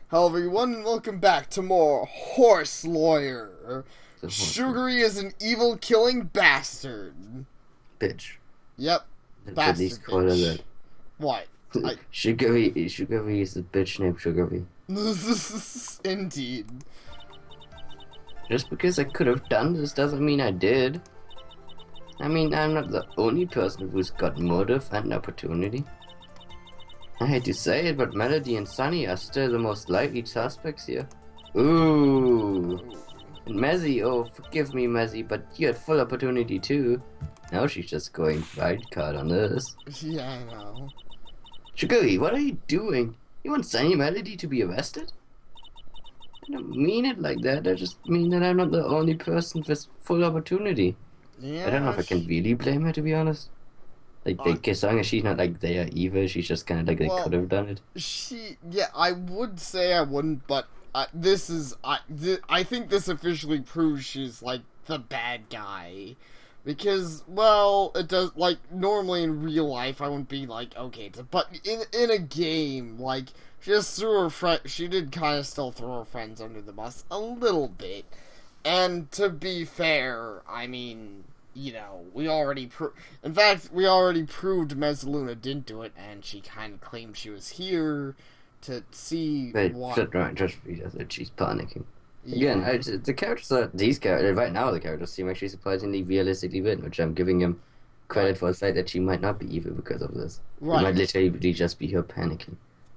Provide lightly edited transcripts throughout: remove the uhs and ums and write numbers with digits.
Hello everyone and welcome back to more Horse Lawyer. Sugary is an evil killing bastard. Bitch. Yep. At least call her that. What? Sugary is a bitch named Sugary. Indeed. Just because I could have done this doesn't mean I did. I mean, I'm not the only person who's got motive and opportunity. I hate to say it, but Melody and Sunny are still the most likely suspects here. Ooh. And Mezzy, oh, forgive me, Mezzy, but you had full opportunity too. Now she's just going wild card on this. Yeah, I know. Sugary, what are you doing? You want Sunny and Melody to be arrested? I don't mean it like that. I just mean that I'm not the only person with full opportunity. Yeah, I don't know if I can really blame her, to be honest. Like, as long as she's not like they are evil, she's just kind of like they could have done it. I would say I wouldn't, but I think this officially proves she's like the bad guy. Because, well, it does, like, normally in real life, I wouldn't be like, okay, but in a game, like, she did kind of still throw her friends under the bus a little bit. And to be fair, I mean, you know, we already proved Mezzaluna didn't do it, and she kind of claimed she was here to see what... Right, just because she's panicking. Yeah. Again, the characters right now, the characters seem actually surprisingly realistically written, which I'm giving him credit for the fact that she might not be evil because of this. Right. It might literally just be her panicking.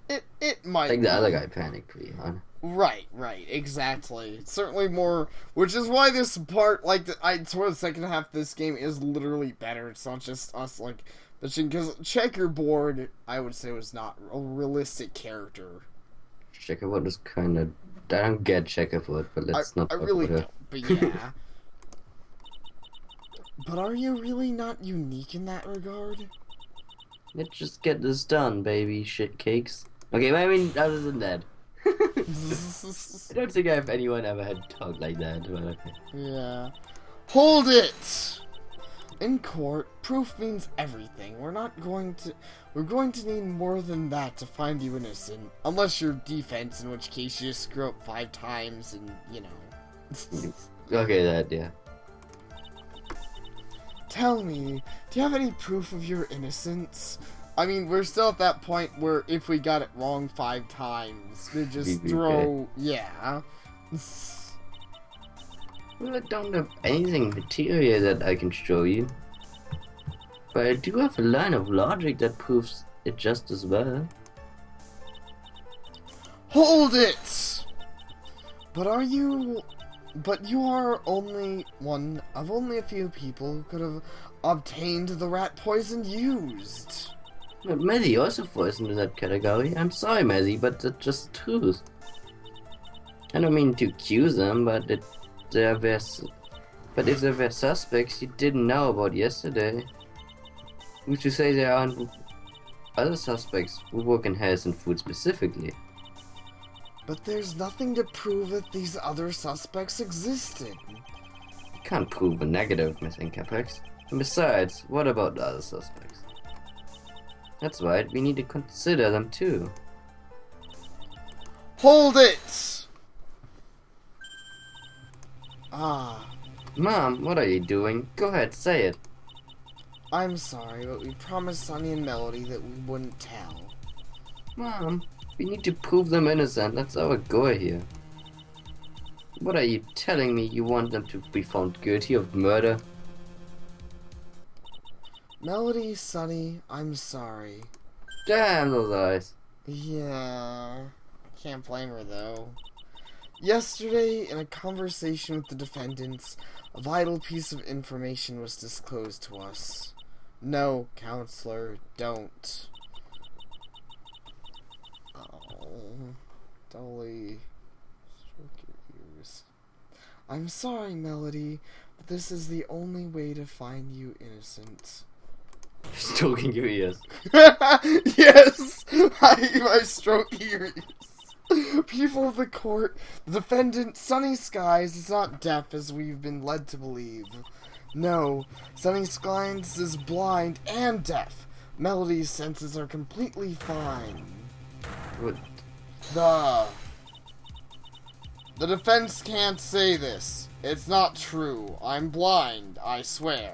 It might like be. the other guy panicked pretty hard. Right, exactly. It's certainly more, which is why this part, like, I swear the second half of this game is literally better. It's not just us, like, bitching, because Checkerboard, I would say, was not a realistic character. Checkerboard is kind of... I don't get Checkerboard, but let's not talk I really about don't, but yeah. But are you really not unique in that regard? Let's just get this done, baby shitcakes. Okay, I mean, other than that. I don't think I've anyone ever had talk like that, but okay. Yeah. Hold it! In court, proof means everything. We're going to need more than that to find you innocent. Unless you're defense, in which case you just screw up 5 times and, you know. Okay, that, yeah. Tell me, do you have any proof of your innocence? I mean, we're still at that point where if we got it wrong 5 times, we just throw... Yeah. Well, I don't have anything material that I can show you. But I do have a line of logic that proves it just as well. Hold it! But you are only one of only a few people who could have obtained the rat poison used. But Mezzy also falls into that category. I'm sorry, Mezzy, but that's just the truth. I don't mean to accuse them, but if there were suspects you didn't know about yesterday, who's to say there aren't other suspects who work in health and food specifically? But there's nothing to prove that these other suspects existed. You can't prove a negative, Miss Incapex. And besides, what about the other suspects? That's right, we need to consider them too. Hold it! Mom, what are you doing? Go ahead, say it. I'm sorry, but we promised Sunny and Melody that we wouldn't tell. Mom, we need to prove them innocent. That's our goal here. What are you telling me? You want them to be found guilty of murder? Melody, Sunny, I'm sorry. Damn those eyes. Yeah, can't blame her though. Yesterday, in a conversation with the defendants, a vital piece of information was disclosed to us. No, counselor, don't. Oh, Dolly, stroke your ears. I'm sorry, Melody, but this is the only way to find you innocent. Stroking your ears. Yes! I stroke ears. People of the court, the defendant, Sunny Skies, is not deaf as we've been led to believe. No, Sunny Skies is blind and deaf. Melody's senses are completely fine. What? The defense can't say this. It's not true. I'm blind, I swear.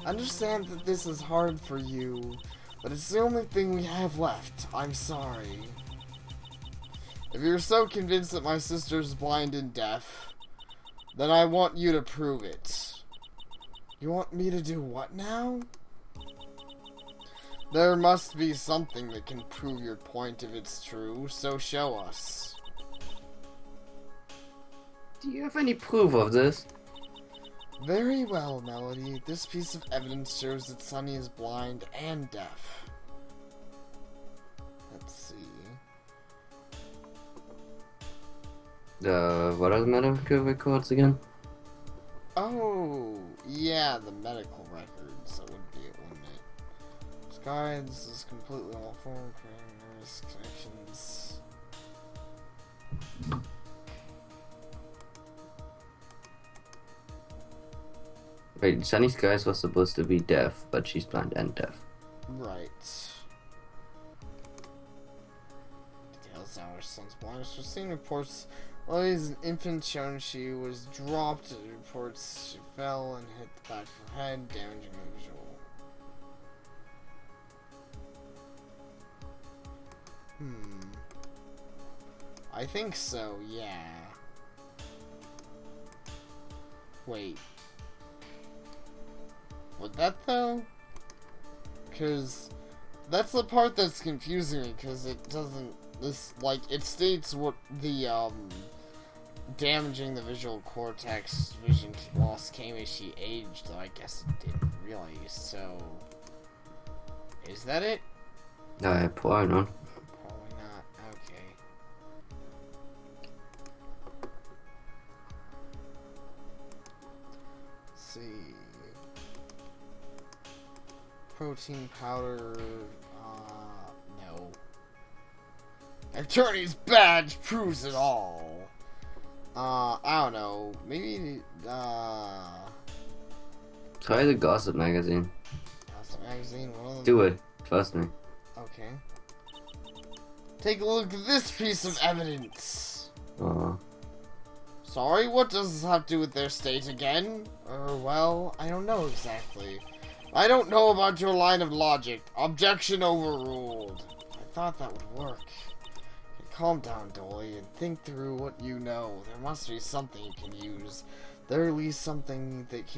I understand that this is hard for you, but it's the only thing we have left. I'm sorry. If you're so convinced that my sister's blind and deaf, then I want you to prove it. You want me to do what now? There must be something that can prove your point if it's true, so show us. Do you have any proof of this? Very well, Melody. This piece of evidence shows that Sunny is blind and deaf. Let's see. What are the medical records again? Oh, yeah, the medical records. That would be it, wouldn't it? This guide, this is completely all form, creating nervous connections. Wait, Sunny Skies was supposed to be deaf, but she's blind and deaf. Right. Details how her son's blindness was seen. Reports while he was an infant shown she was dropped. Reports she fell and hit the back of her head, damaging her visual. I think so, yeah. Wait. Would that though? Because that's the part that's confusing me, because it doesn't, it states what the, damaging the visual cortex vision loss came as she aged, though I guess it didn't really, so, is that it? Probably not. Probably not, okay. Let's see. Protein powder, no. Attorney's badge proves it all. I don't know, maybe, Try the Gossip magazine. Gossip magazine, one of them. Do it. Trust me. Okay. Take a look at this piece of evidence. Sorry, what does this have to do with their state again? Well, I don't know exactly. I don't know about your line of logic. Objection overruled. I thought that would work. Okay, calm down, Dolly, and think through what you know. There must be something you can use. There at least something that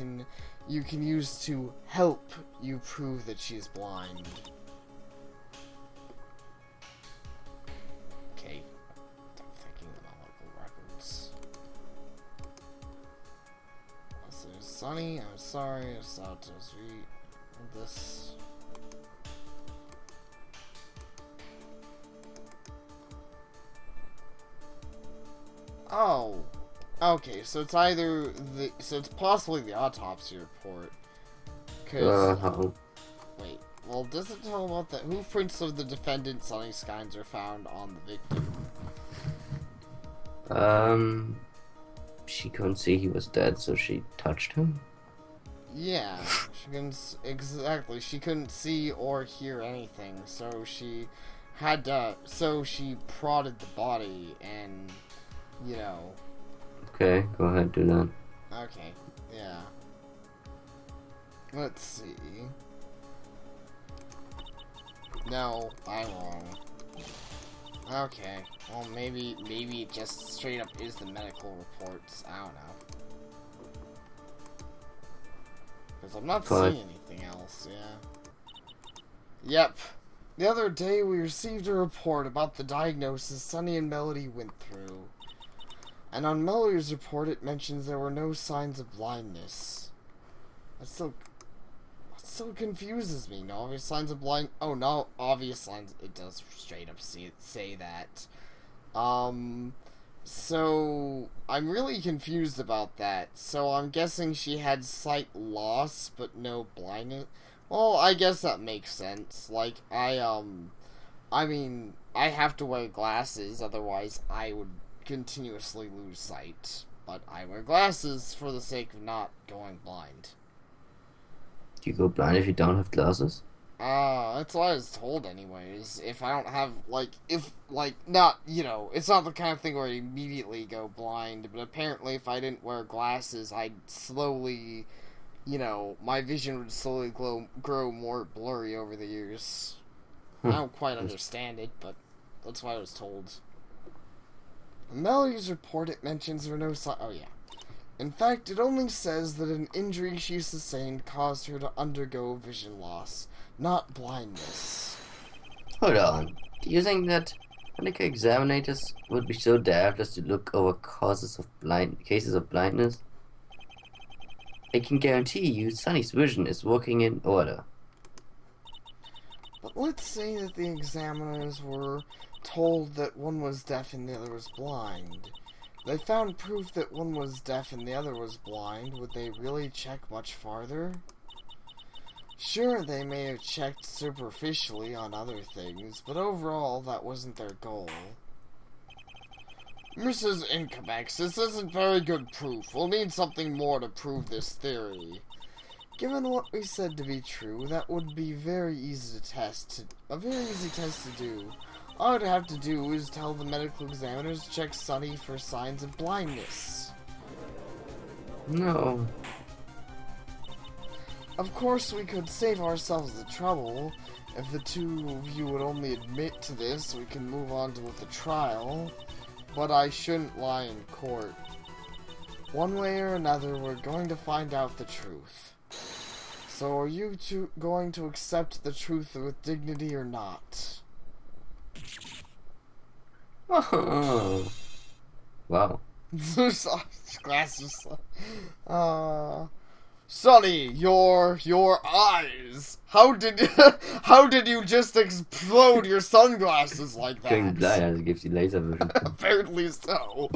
you can use to help you prove that she's blind. Okay. I'm thinking the medical records. This is Sunny. I'm sorry. It's out to read this. Oh. Okay, so it's either it's possibly the autopsy report. Cause, wait, well, does it tell about that? Who prints of the defendant Sunny Skies are found on the victim? She couldn't see he was dead, so she touched him? Yeah, she couldn't, exactly, she couldn't see or hear anything, so she had to, so she prodded the body and, you know. Okay, go ahead, do that. Okay, yeah. Let's see. No, I'm wrong. Okay, well maybe it just straight up is the medical reports. I don't know. Because I'm not seeing anything else, yeah. Yep. The other day we received a report about the diagnosis Sunny and Melody went through. And on Melody's report it mentions there were no signs of blindness. That still confuses me. No obvious signs of blind. Oh, no obvious signs. It does straight up say that. So I'm really confused about that. So I'm guessing she had sight loss, but no blindness. Well, I guess that makes sense. Like I mean, I have to wear glasses, otherwise I would continuously lose sight. But I wear glasses for the sake of not going blind. Do you go blind if you don't have glasses? That's what I was told anyways. If I don't have, not, it's not the kind of thing where I immediately go blind, but apparently if I didn't wear glasses, I'd slowly, my vision would slowly grow more blurry over the years. I don't quite understand it, but that's what I was told. In Melody's report, it mentions there were no signs. Oh, yeah. In fact, it only says that an injury she sustained caused her to undergo vision loss, not blindness. Hold on. Do you think that medical examiners would be so daft as to look over cases of blindness? I can guarantee you Sunny's vision is working in order. But let's say that the examiners were told that one was deaf and the other was blind. They found proof that one was deaf and the other was blind. Would they really check much farther? Sure, they may have checked superficially on other things, but overall, that wasn't their goal. Mrs. Incomex, this isn't very good proof. We'll need something more to prove this theory. Given what we said to be true, that would be very easy to test. A very easy test to do. All I would have to do is tell the medical examiners to check Sunny for signs of blindness. No. Of course, we could save ourselves the trouble. If the two of you would only admit to this, we can move on with the trial. But I shouldn't lie in court. One way or another, we're going to find out the truth. So are you two going to accept the truth with dignity or not? Oh. Wow. Glasses. Sonny, your eyes. How did you just explode your sunglasses like that? Going blind gives you laser vision. Apparently so.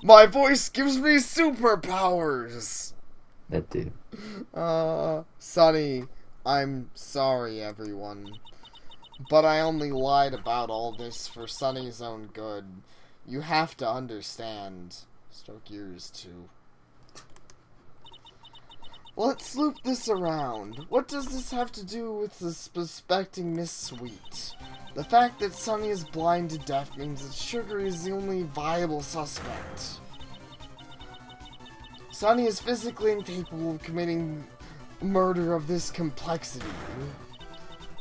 My voice gives me superpowers. That too. Sonny, I'm sorry, everyone. But I only lied about all this for Sonny's own good. You have to understand. Stroke yours, too. Let's loop this around. What does this have to do with suspecting Miss Sweet? The fact that Sunny is blind to deaf means that Sugar is the only viable suspect. Sunny is physically incapable of committing murder of this complexity.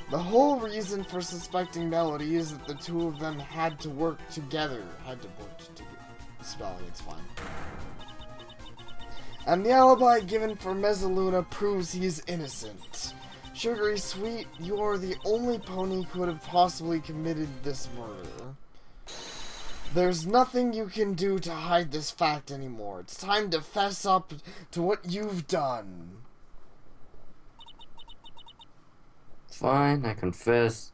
The whole reason for suspecting Melody is that the two of them had to work together. Spelling, it's fine. And the alibi given for Mezzaluna proves he is innocent. Sugary Sweet, you are the only pony who could have possibly committed this murder. There's nothing you can do to hide this fact anymore. It's time to fess up to what you've done. Fine, I confess.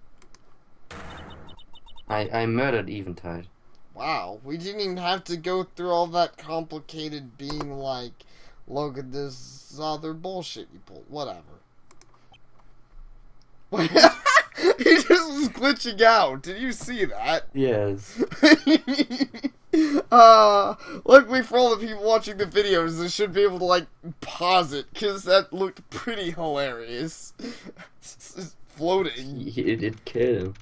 I murdered Eventide. Wow, we didn't even have to go through all that complicated being like, look at this other bullshit you pulled. Whatever. He just was glitching out. Did you see that? Yes. Luckily for all the people watching the videos, they should be able to, pause it, because that looked pretty hilarious. Floating. It did kill him.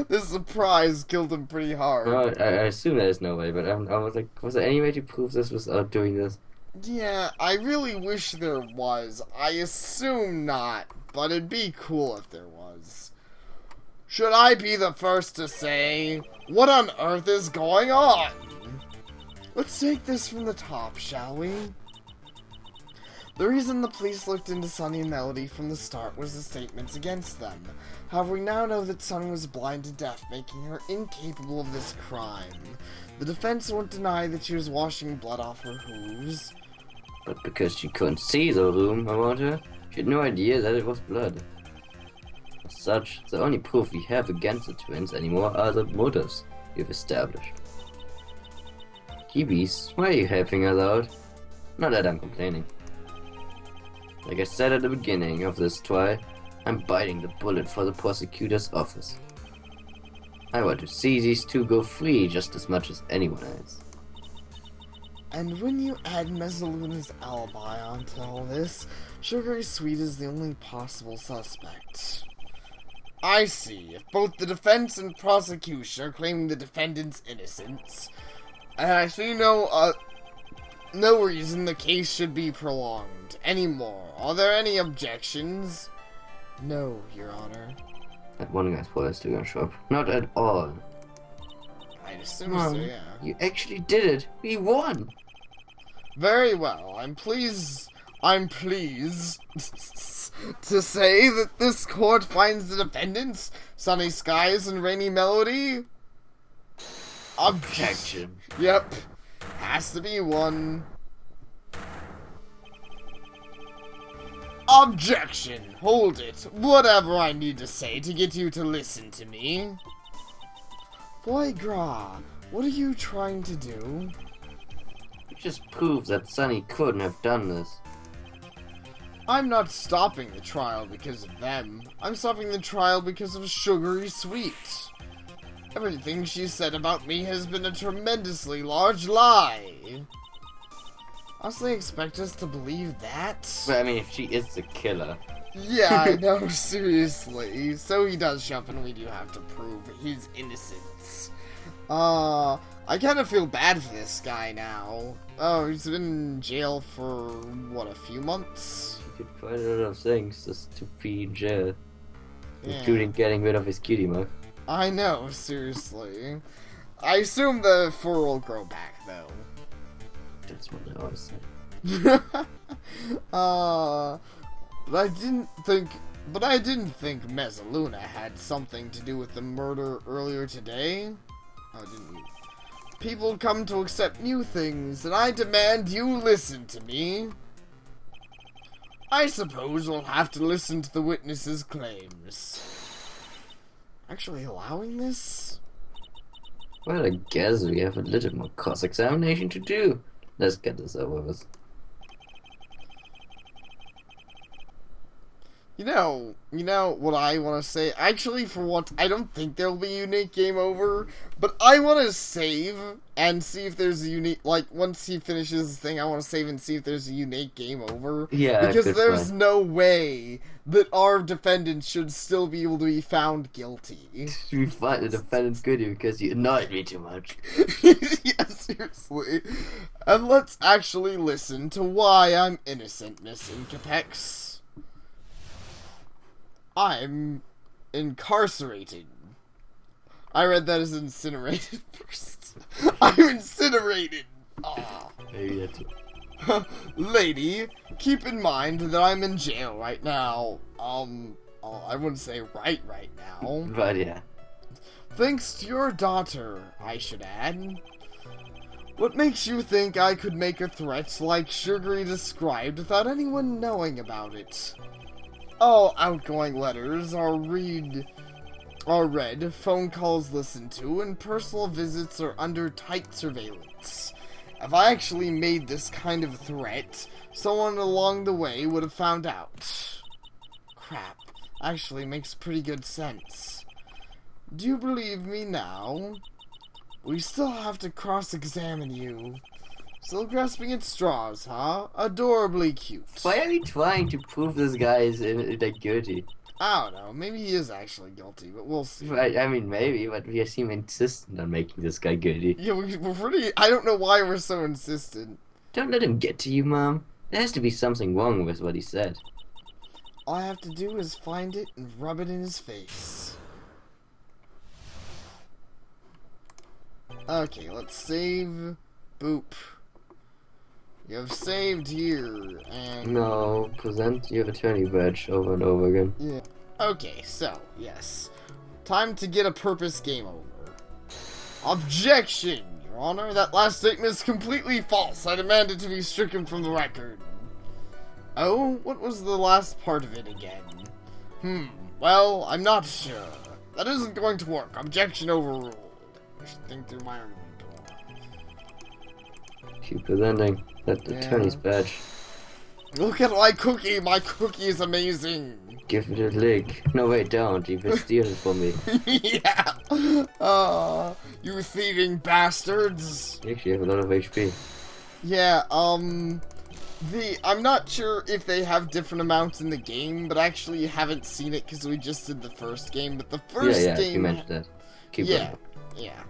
The surprise killed him pretty hard. Well, I assume there's no way, but I was like, was there any way to prove this without doing this? Yeah, I really wish there was. I assume not, but it'd be cool if there was. Should I be the first to say, what on earth is going on? Let's take this from the top, shall we? The reason the police looked into Sunny and Melody from the start was the statements against them. However, we now know that Sunny was blind and deaf, making her incapable of this crime. The defense won't deny that she was washing blood off her hooves. But because she couldn't see the room around her, she had no idea that it was blood. As such, the only proof we have against the twins anymore are the motives we've established. Kibis, why are you helping us out? Not that I'm complaining. Like I said at the beginning of this trial, I'm biting the bullet for the prosecutor's office. I want to see these two go free just as much as anyone else. And when you add Mezzaluna's alibi onto all this, Sugary Sweet is the only possible suspect. I see. If both the defense and prosecution are claiming the defendant's innocence, and I see no reason the case should be prolonged anymore. Are there any objections? No, Your Honor. That one guy's probably still gonna show up. Not at all. I'd assume so, yeah. You actually did it. We won. Very well. I'm pleased to say that this court finds the defendants, Sunny Skies and Rainy Melody. Objection. Yep. Has to be one. Objection. Hold it. Whatever I need to say to get you to listen to me. Foie gras, what are you trying to do? You just proved that Sunny couldn't have done this. I'm not stopping the trial because of them. I'm stopping the trial because of Sugary Sweet. Everything she said about me has been a tremendously large lie. Honestly, expect us to believe that? But I mean, if she is the killer. Yeah, I know, seriously. So he does show up and we do have to prove his innocence. I kind of feel bad for this guy now. Oh, he's been in jail for, what, a few months? He did quite a lot of things just to be in jail. Yeah. Including getting rid of his cutie mark. I know, seriously. I assume the fur will grow back, though. That's what I always say. But I didn't think Mezzaluna had something to do with the murder earlier today. Oh, didn't you? People come to accept new things, and I demand you listen to me. I suppose we'll have to listen to the witnesses' claims. Actually allowing this? Well, I guess we have a little more cross-examination to do. Let's get this over with. You know what I want to say? Actually, for once, I don't think there'll be a unique game over, but I want to save and see if there's a unique, like, once he finishes this thing, I want to save and see if there's a unique game over. Yeah, because there's no way that our defendant should still be able to be found guilty. We find the defendant's good because you annoyed me too much. Yeah, seriously. And let's actually listen to why I'm innocent, Miss Incapex. I'm incarcerated. I read that as incinerated first. I'm incinerated. Aw. Maybe that's it. Lady, keep in mind that I'm in jail right now. I wouldn't say right now. But yeah. Thanks to your daughter, I should add. What makes you think I could make a threat like Sugary described without anyone knowing about it? All outgoing letters are read, phone calls listened to, and personal visits are under tight surveillance. If I actually made this kind of threat, someone along the way would have found out. Crap, actually makes pretty good sense. Do you believe me now? We still have to cross-examine you. Still grasping at straws, huh? Adorably cute. Why are we trying to prove this guy is guilty? I don't know. Maybe he is actually guilty, but we'll see. I mean, maybe, but we seem insistent on making this guy guilty. Yeah, we're pretty... I don't know why we're so insistent. Don't let him get to you, Mom. There has to be something wrong with what he said. All I have to do is find it and rub it in his face. Okay, let's save. Boop. You have saved here, and... No, present your attorney badge over and over again. Yeah. Okay, so, yes. Time to get a purpose game over. Objection, Your Honor. That last statement is completely false. I demand it to be stricken from the record. Oh? What was the last part of it again? Well, I'm not sure. That isn't going to work. Objection overruled. I should think through my argument more. Keep presenting that attorney's badge. Look at my cookie! My cookie is amazing! Give it a lick. No, wait, don't. You will steal it from me. Yeah! You thieving bastards! You actually have a lot of HP. Yeah, I'm not sure if they have different amounts in the game, but I actually haven't seen it because we just did the first game. But the first Yeah, game, you mentioned that. Keep yeah, going. yeah.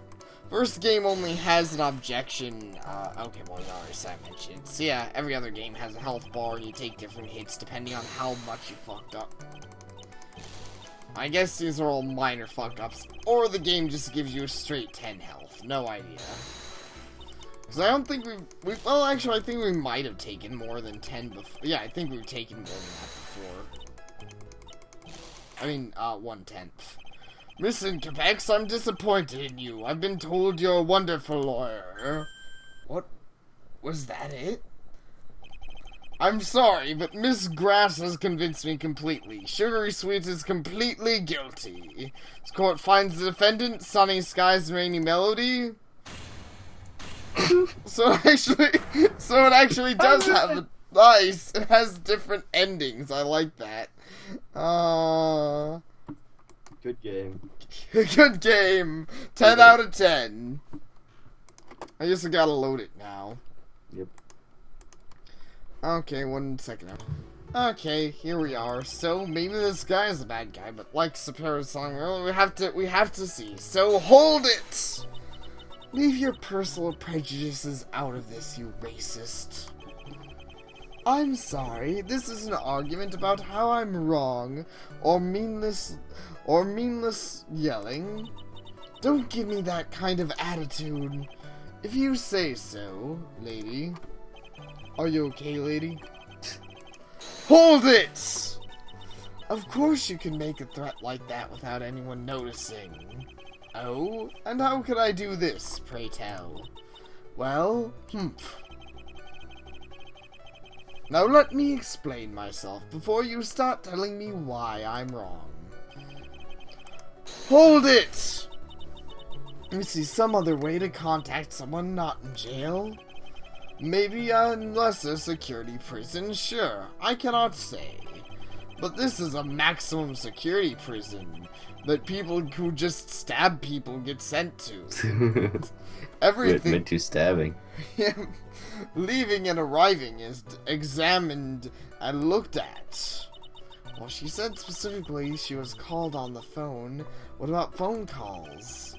First game only has an objection. Okay, well, you already said I mentioned. So yeah, every other game has a health bar, and you take different hits depending on how much you fucked up. I guess these are all minor fuck-ups, or the game just gives you a straight 10 health. No idea. Because I don't think well, actually, I think we might have taken more than 10 before. Yeah, I think we've taken more than that before. I mean, 1/10. Miss Incapex, I'm disappointed in you. I've been told you're a wonderful lawyer. What? Was that it? I'm sorry, but Miss Grass has convinced me completely. Sugary Sweet is completely guilty. This court finds the defendant, Sunny Skies and Rainy Melody. So it actually does have a nice. It has different endings. I like that. Good game. Good game. 10 out of 10. I guess I gotta load it now. Yep. Okay, 1 second. Okay, here we are. So maybe this guy is a bad guy, but like Sapara's song earlier, we have to see. So hold it. Leave your personal prejudices out of this, you racist. I'm sorry, this is an argument about how I'm wrong, or meaningless yelling. Don't give me that kind of attitude. If you say so, lady. Are you okay, lady? Hold it! Of course you can make a threat like that without anyone noticing. Oh? And how could I do this, pray tell? Well, Now let me explain myself before you start telling me why I'm wrong. Hold it! Let me see some other way to contact someone not in jail. Maybe a lesser security prison, sure, I cannot say. But this is a maximum security prison that people who just stab people get sent to. Everything Meant to stabbing. leaving and arriving is examined and looked at. Well, she said specifically she was called on the phone. What about phone calls?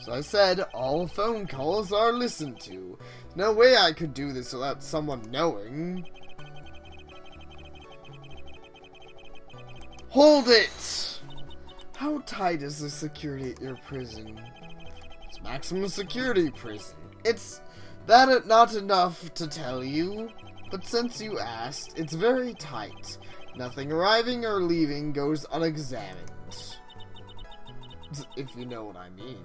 So I said all phone calls are listened to. No way I could do this without someone knowing. Hold it! How tight is the security at your prison? It's maximum security prison. It's that not enough to tell you, but since you asked, it's very tight. Nothing arriving or leaving goes unexamined. If you know what I mean.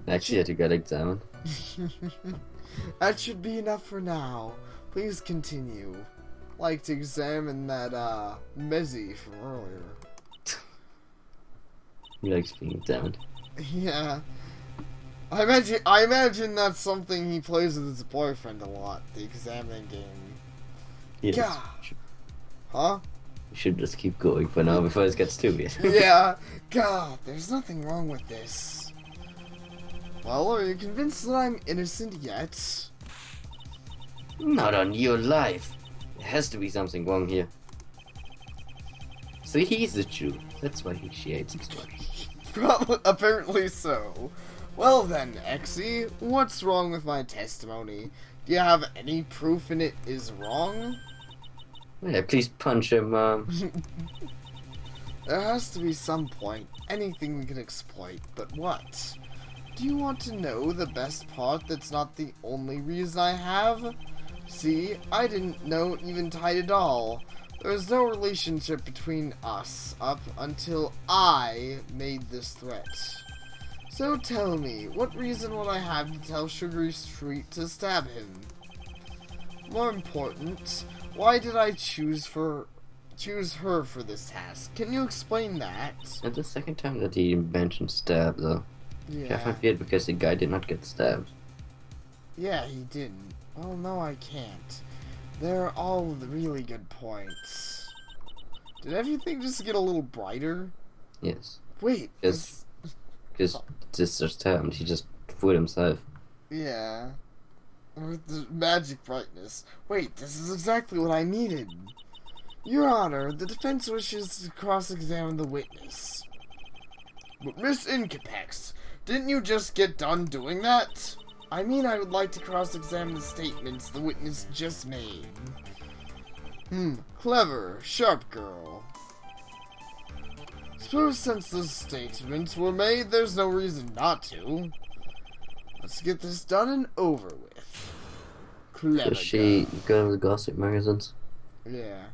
Actually, had to get examined. That should be enough for now. Please continue. Like to examine that, Mezzy from earlier. He likes being examined. Yeah. I imagine that's something he plays with his boyfriend a lot, the examining game. Yes. Yeah. Huh? We should just keep going for now before it gets too weird. Yeah. God, there's nothing wrong with this. Well, are you convinced that I'm innocent yet? Not on your life. There has to be something wrong here. So he's the Jew. That's why she hates him so much. Probably, apparently so. Well then, Exy, what's wrong with my testimony? Do you have any proof in it is wrong? Yeah, please punch him, Mom. There has to be some point, anything we can exploit, but what? Do you want to know the best part that's not the only reason I have? See, I didn't know Eventide at all. There was no relationship between us up until I made this threat. So tell me, what reason would I have to tell Sugary Sweet to stab him? More important, why did I choose her for this task? Can you explain that? That's the second time that he mentioned stab, though. Yeah. I find weird because the guy did not get stabbed. Yeah, he didn't. Well, no, I can't. They're all really good points. Did everything just get a little brighter? Yes. Wait. Because this just happened. He just fooled himself. Yeah. With the magic brightness. Wait, this is exactly what I needed. Your Honor, the defense wishes to cross-examine the witness. But Miss Incapex, didn't you just get done doing that? I mean, I would like to cross-examine the statements the witness just made. Clever, sharp girl. Suppose since the statements were made, there's no reason not to. Let's get this done and over with. Clever Does she girl. go to the gossip magazines? Yeah.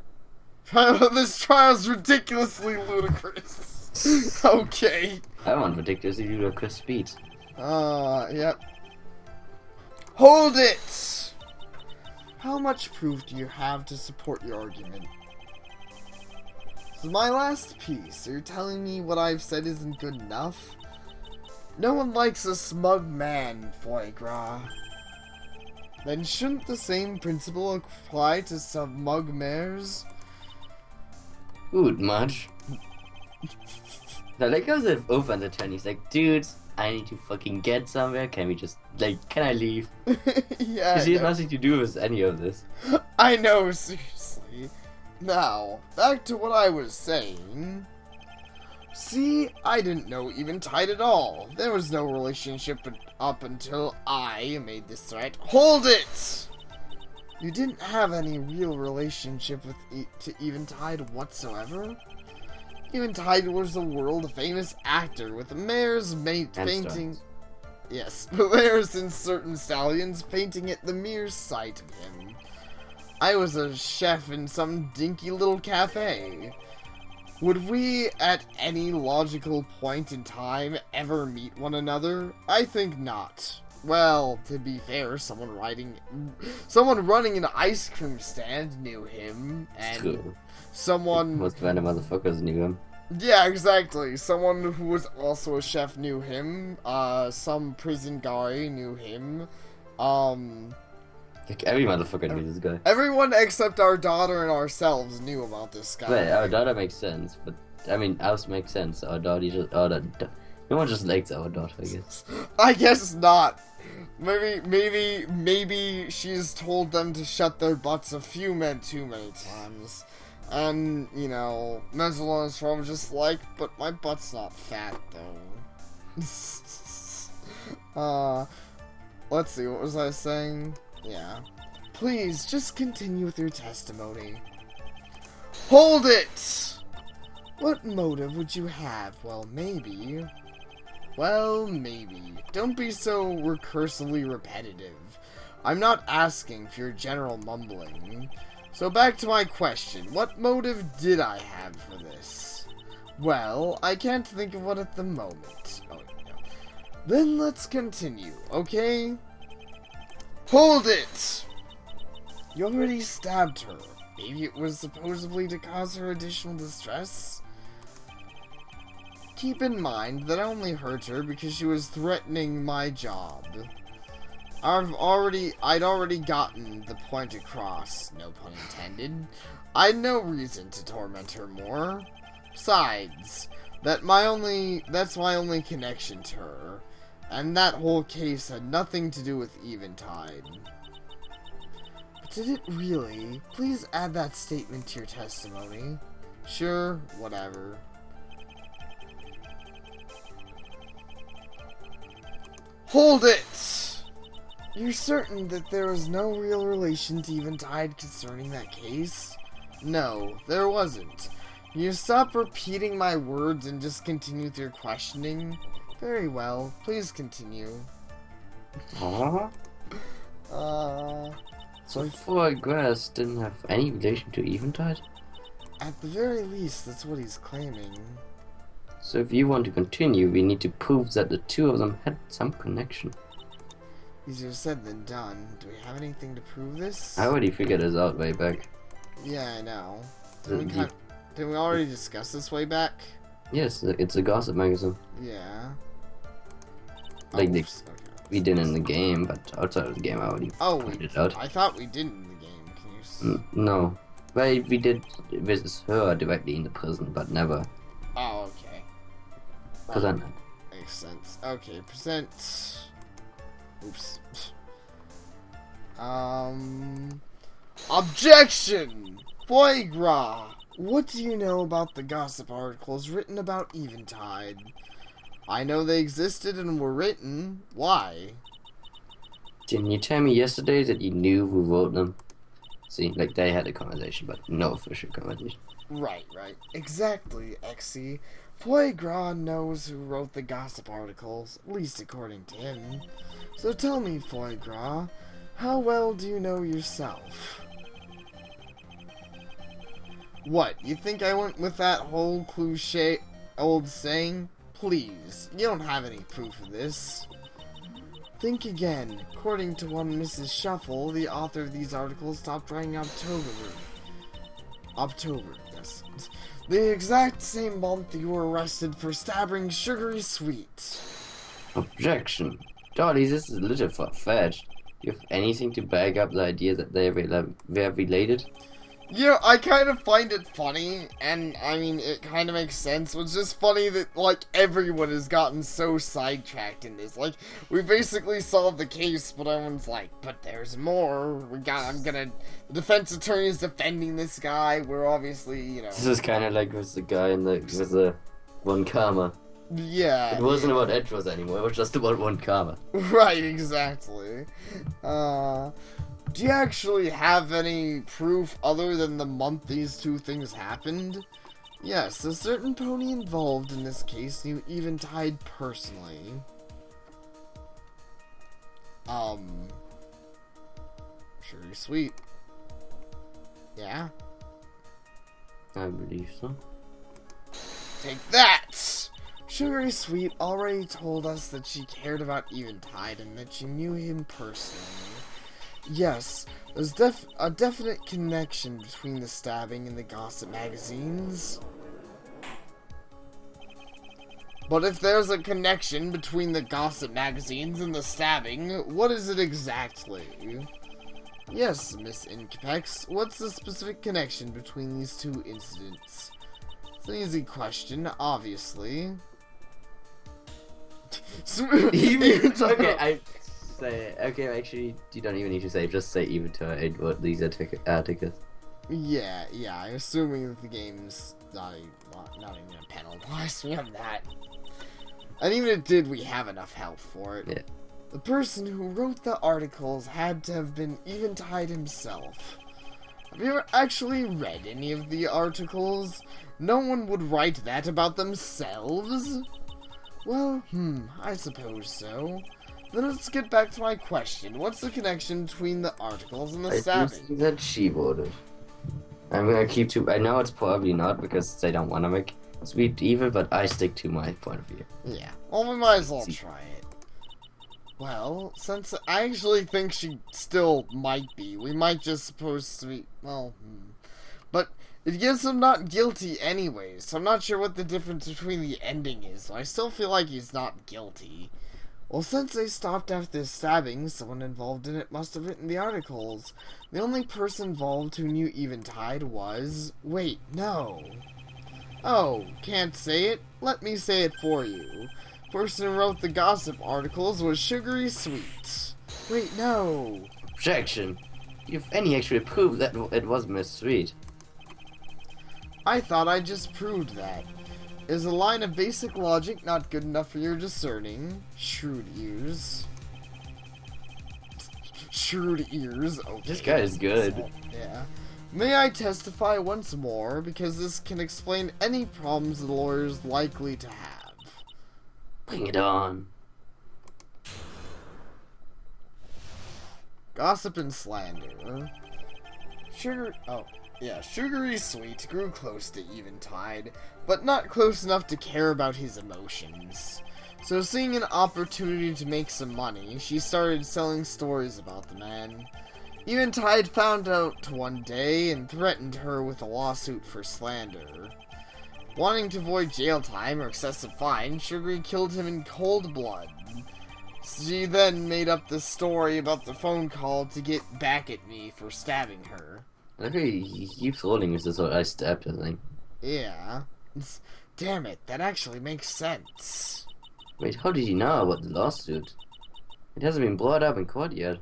This trial's ridiculously ludicrous. Okay. I want ridiculously ludicrous speed. Yep. Hold it! How much proof do you have to support your argument? This is my last piece. Are you telling me what I've said isn't good enough? No one likes a smug man, foie gras. Then shouldn't the same principle apply to some mug mares? Ooh, much. I like how they opened the turn. He's like, dude, I need to fucking get somewhere. Can we just, like, can I leave? Yeah, Because he has nothing to do with any of this. I know, seriously. Now, back to what I was saying. See, I didn't know Eventide at all. There was no relationship up until I made this threat. Hold it! You didn't have any real relationship with to Eventide whatsoever? Eventide was a world-famous actor with mares painting... Yes, mares and certain stallions painting at the mere sight of him. I was a chef in some dinky little cafe. Would we, at any logical point in time, ever meet one another? I think not. Well, to be fair, someone running an ice cream stand knew him, and True. someone... Most random motherfuckers knew him. Yeah, exactly. Someone who was also a chef knew him. Some prison guy knew him. Like, every motherfucker knew this guy. Everyone except our daughter and ourselves knew about this guy. Wait, our daughter makes sense, but, I mean, ours makes sense. Our daughter just, no one just likes our daughter, I guess. I guess not. Maybe she's told them to shut their butts too many times. And, you know, Mental is from just like, but my butt's not fat, though. Let's see, what was I saying? Yeah. Please, just continue with your testimony. Hold it! What motive would you have? Well, maybe. Don't be so recursively repetitive. I'm not asking for your general mumbling. So back to my question. What motive did I have for this? Well, I can't think of one at the moment. Oh, no. Then let's continue, okay? Hold it! You already stabbed her. Maybe it was supposedly to cause her additional distress? Keep in mind that I only hurt her because she was threatening my job. I'd already gotten the point across, no pun intended. I had no reason to torment her more. Besides, that's my only connection to her. And that whole case had nothing to do with Eventide. But did it really? Please add that statement to your testimony. Sure, whatever. Hold it! You're certain that there was no real relation to Eventide concerning that case? No, there wasn't. Can you stop repeating my words and just continue with your questioning? Very well. Please continue. Aww. So foie gras didn't have any relation to Eventide? At the very least, that's what he's claiming. So if you want to continue, we need to prove that the two of them had some connection. Easier said than done. Do we have anything to prove this? I already figured this out way back. Yeah, I know. Did we already discuss this way back? Yes, it's a gossip magazine. Yeah. Like okay. we did in the game, but outside of the game I already pointed it out. I thought we did in the game. Can you... No. Well, we did visit her directly in the prison, but never. Oh, okay. Present. Makes sense. Okay, present. Oops. Objection! Foie gras! What do you know about the gossip articles written about Eventide? I know they existed and were written. Why? Didn't you tell me yesterday that you knew who wrote them? See, like they had a conversation, but no official conversation. Right. Exactly, Exy. Foie gras knows who wrote the gossip articles, at least according to him. So tell me, Foie gras, how well do you know yourself? What, you think I went with that whole cliche old saying? Please, you don't have any proof of this. Think again. According to one Mrs. Shuffle, the author of these articles stopped writing October, yes. The exact same month you were arrested for stabbing Sugary Sweet. Objection. Dolly, this is a little far-fetched. You have anything to back up the idea that they're related? Yeah, I kind of find it funny, and I mean, it kind of makes sense. It's just funny that, like, everyone has gotten so sidetracked in this. Like, we basically solved the case, but everyone's like, but there's more. The defense attorney is defending this guy. We're obviously, you know. This is kind of like with the guy with the one karma. Yeah. It wasn't about Edros anymore, it was just about one karma. Right, exactly. Do you actually have any proof other than the month these two things happened? Yes, a certain pony involved in this case knew Eventide personally. Sugary Sweet. Yeah? I believe so. Take that! Sugary Sweet already told us that she cared about Eventide and that she knew him personally. Yes, there's a definite connection between the stabbing and the gossip magazines. But if there's a connection between the gossip magazines and the stabbing, what is it exactly? Yes, Miss Incapex, what's the specific connection between these two incidents? It's an easy question, obviously. Okay, actually, you don't even need to say, just say Eventide what these are tickets. Yeah, I'm assuming that the game's not even gonna penalize me on that. And even if it did, we have enough help for it. Yeah. The person who wrote the articles had to have been Eventide himself. Have you ever actually read any of the articles? No one would write that about themselves? Well, I suppose so. Then let's get back to my question. What's the connection between the articles and the stabbing? I think that she voted. I'm gonna keep to. I know it's probably not because they don't want to make Sweet evil, but I stick to my point of view. Yeah, well, we might as well try it. Well, since I actually think she still might be, we might just supposed to be. Well, but it gives him not guilty anyways, so I'm not sure what the difference between the ending is. So I still feel like he's not guilty. Well, since they stopped after the stabbing, someone involved in it must have written the articles. The only person involved who knew Eventide was... Wait, no. Oh, can't say it? Let me say it for you. Person who wrote the gossip articles was Sugary Sweet. Wait, no. Objection. You've any actually proved that it was Miss Sweet. I thought I just proved that. Is a line of basic logic not good enough for your discerning? Shrewd ears. Shrewd ears, okay. This guy is good. Yeah. May I testify once more, because this can explain any problems the lawyer is likely to have. Bring it on. Gossip and slander. Sugary Sweet grew close to Eventide, but not close enough to care about his emotions. So seeing an opportunity to make some money, she started selling stories about the man. Eventide found out one day and threatened her with a lawsuit for slander. Wanting to avoid jail time or excessive fine, Sugary killed him in cold blood. She then made up this story about the phone call to get back at me for stabbing her. Okay, he keeps holding us so I stabbed her thing. Yeah. Damn it, that actually makes sense. Wait, how did he know about the lawsuit? It hasn't been brought up in court yet.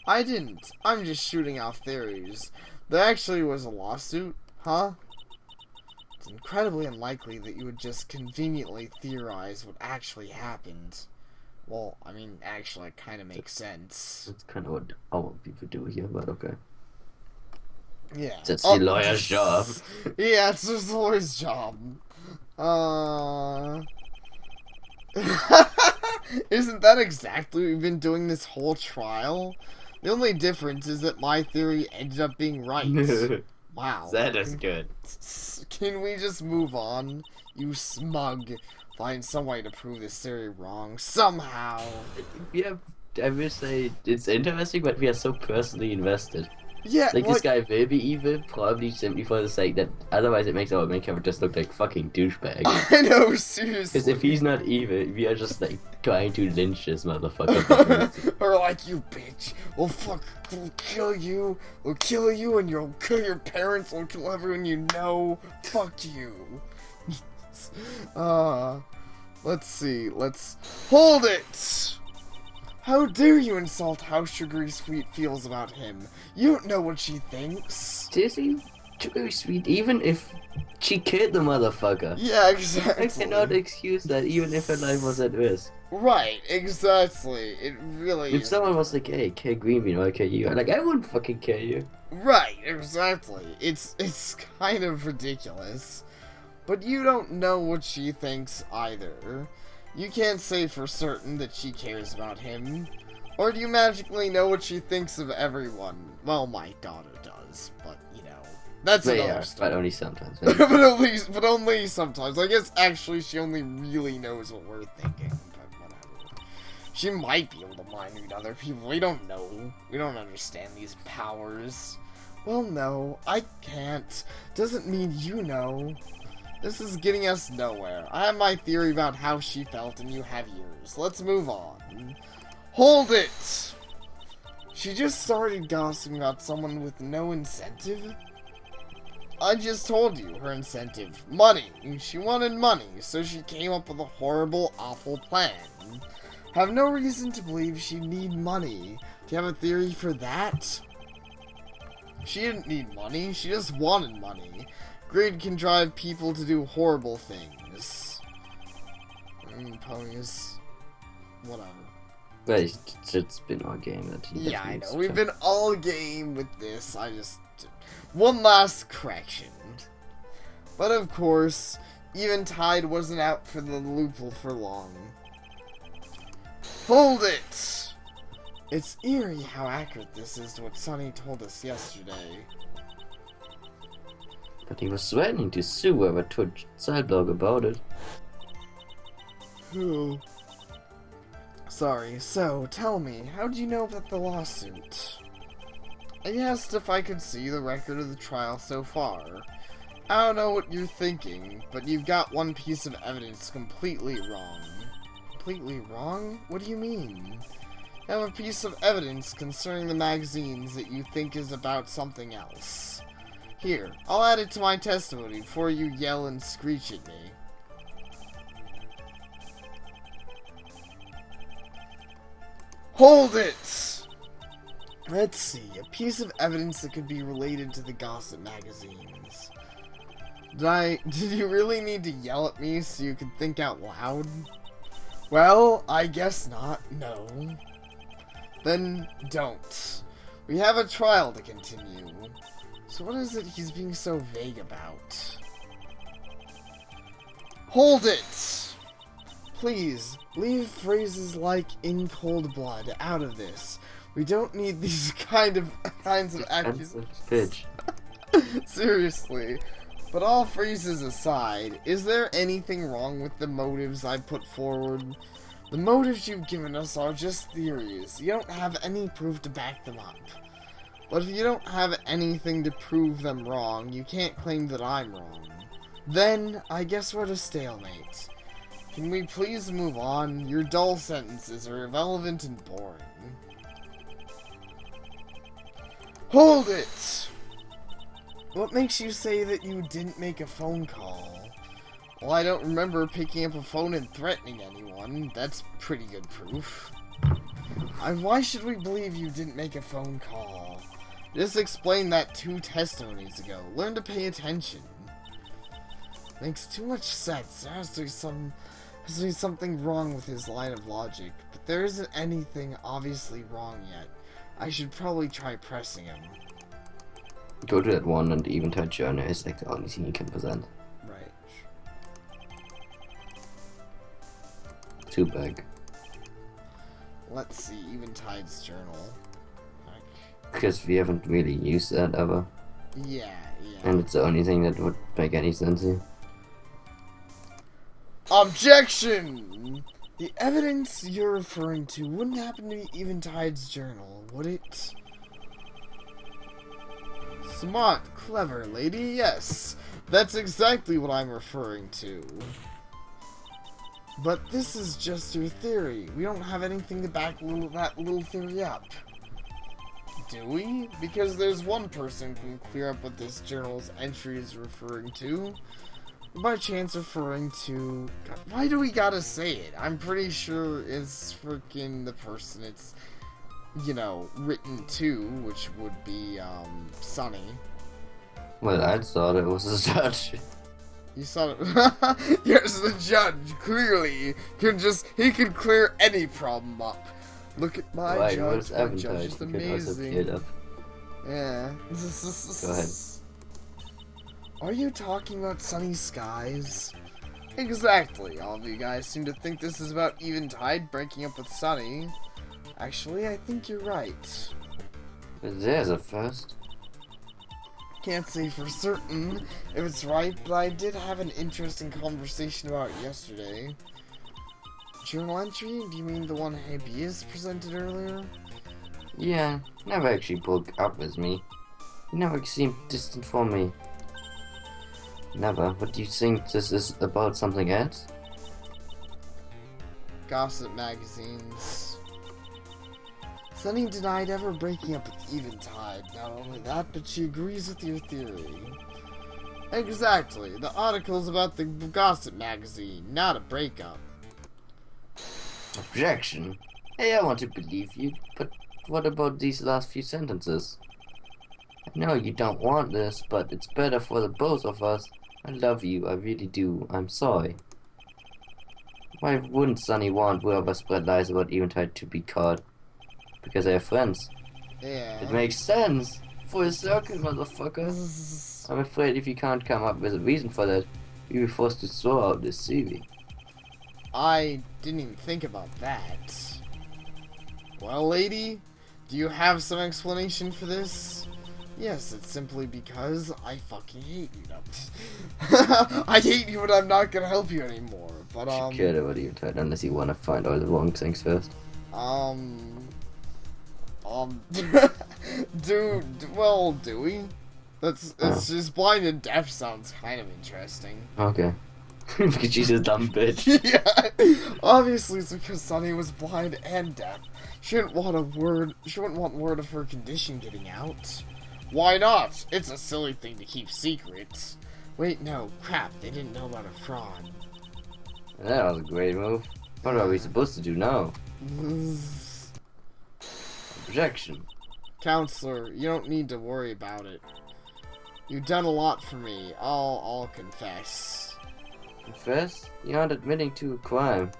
I didn't. I'm just shooting off theories. There actually was a lawsuit, huh? It's incredibly unlikely that you would just conveniently theorize what actually happened. Well, I mean, actually, it kind of makes sense. That's kind of what all people do here, but okay. Yeah. That's the lawyer's job. Yeah, it's just the lawyer's job. Isn't that exactly what we've been doing this whole trial? The only difference is that my theory ended up being right. Wow. That is good. Can we just move on? You smug. Find some way to prove this theory wrong. Somehow. I will say, it's interesting, but we are so personally invested. Yeah, Like, this guy will be evil, probably simply for the sake that otherwise it makes our main character just look like fucking douchebag. I know, seriously. Because if he's not evil, we are just like trying to lynch this motherfucker. Or like, you bitch. Well, fuck, we'll kill you. We'll kill you and you'll kill your parents. We'll kill everyone you know. Fuck you. Let's see. Let's hold it. How dare you insult how Sugary Sweet feels about him? You don't know what she thinks. Seriously? Sugary Sweet, even if she killed the motherfucker. Yeah, exactly. I cannot excuse that, even if her life was at risk. Right, exactly. It really If is. someone was like, hey, kill Greenbean, or I kill you, I'm like, I wouldn't fucking kill you. Right, exactly. It's kind of ridiculous. But you don't know what she thinks either. You can't say for certain that she cares about him. Or do you magically know what she thinks of everyone? Well, my daughter does, but, you know, that's But another yeah, story. but only sometimes. but only sometimes. I guess actually she only really knows what we're thinking, but whatever. She might be able to mind read other people. We don't know. We don't understand these powers. Well, no, I can't. Doesn't mean you know. This is getting us nowhere. I have my theory about how she felt, and you have yours. Let's move on. Hold it! She just started gossiping about someone with no incentive? I just told you her incentive. Money. She wanted money, so she came up with a horrible, awful plan. Have no reason to believe she'd need money. Do you have a theory for that? She didn't need money, she just wanted money. Greed can drive people to do horrible things. Ponies. Whatever. But it's been our game that he Yeah, I know. doesn't We've check. been all game with this. I just... One last correction. But of course, Eventide wasn't out for the loophole for long. Hold it! It's eerie how accurate this is to what Sonny told us yesterday. But he was threatening to sue whoever told Sideblog about it. Oh. Sorry, so, tell me, how do you know about the lawsuit? I asked if I could see the record of the trial so far. I don't know what you're thinking, but you've got one piece of evidence completely wrong. Completely wrong? What do you mean? You have a piece of evidence concerning the magazines that you think is about something else. Here, I'll add it to my testimony before you yell and screech at me. Hold it! Let's see, a piece of evidence that could be related to the gossip magazines. Did you really need to yell at me so you could think out loud? Well, I guess not, no. Then don't. We have a trial to continue. So what is it he's being so vague about? Hold it! Please, leave phrases like "in cold blood" out of this. We don't need these kinds of accusations. Bitch. Seriously. But all phrases aside, is there anything wrong with the motives I put forward? The motives you've given us are just theories. You don't have any proof to back them up. But if you don't have anything to prove them wrong, you can't claim that I'm wrong. Then, I guess we're at a stalemate. Can we please move on? Your dull sentences are irrelevant and boring. Hold it! What makes you say that you didn't make a phone call? Well, I don't remember picking up a phone and threatening anyone. That's pretty good proof. Why should we believe you didn't make a phone call? Just explained that 2 testimonies ago. Learn to pay attention. Makes too much sense. There has to be something wrong with his line of logic. But there isn't anything obviously wrong yet. I should probably try pressing him. Go to that one and Eventide Journal is like the only thing you can present. Right. Too big. Let's see, Eventide's journal. Because we haven't really used that ever. Yeah. And it's the only thing that would make any sense here. Objection! The evidence you're referring to wouldn't happen to be Eventide's journal, would it? Smart, clever lady, yes. That's exactly what I'm referring to. But this is just your theory. We don't have anything to back that little theory up. Do we? Because there's one person who can clear up what this journal's entry is referring to. By chance referring to... God, why do we gotta say it? I'm pretty sure it's freaking the person it's, you know, written to, which would be, Sunny. Well, I thought it was a judge. You saw it. Yes, the judge, clearly, he can clear any problem up. Look at my Right, judge. My Eventide? judge is You could also clear it amazing. up. Yeah. Go ahead. Are you talking about Sunny Skies? Exactly. All of you guys seem to think this is about Eventide breaking up with Sunny. Actually, I think you're right. But there's a first. Can't say for certain if it's right, but I did have an interesting conversation about it yesterday. Journal entry? Do you mean the one Habeas presented earlier? Yeah, never actually broke up with me. He never seemed distant from me. Never. But do you think this is about something else? Gossip magazines. Sunny denied ever breaking up with Eventide. Not only that, but she agrees with your theory. Exactly. The article's about the gossip magazine, not a breakup. Objection. Hey, I want to believe you, but what about these last few sentences? I know you don't want this, but it's better for the both of us. I love you, I really do. I'm sorry. Why wouldn't Sunny want whoever spread lies about Eventide to be caught? Because they're friends. Yeah. It makes sense. Full circle, motherfucker. I'm afraid if you can't come up with a reason for that, you'll be forced to throw out this theory. I didn't even think about that. Well, lady, do you have some explanation for this? Yes, it's simply because I fucking hate you. No. I hate you, but I'm not gonna help you anymore. But, You should care about Eventide unless you want to find all the wrong things first. Do we? It's just blind and deaf sounds kind of interesting. Okay. Because she's a dumb bitch. Yeah, obviously it's because Sunny was blind and deaf. She wouldn't want word of her condition getting out. Why not? It's a silly thing to keep secrets. Wait, no, crap, they didn't know about a fraud. That was a great move. What are we supposed to do now? Objection. Counselor, you don't need to worry about it. You've done a lot for me. I'll confess. Confess? You aren't admitting to a crime.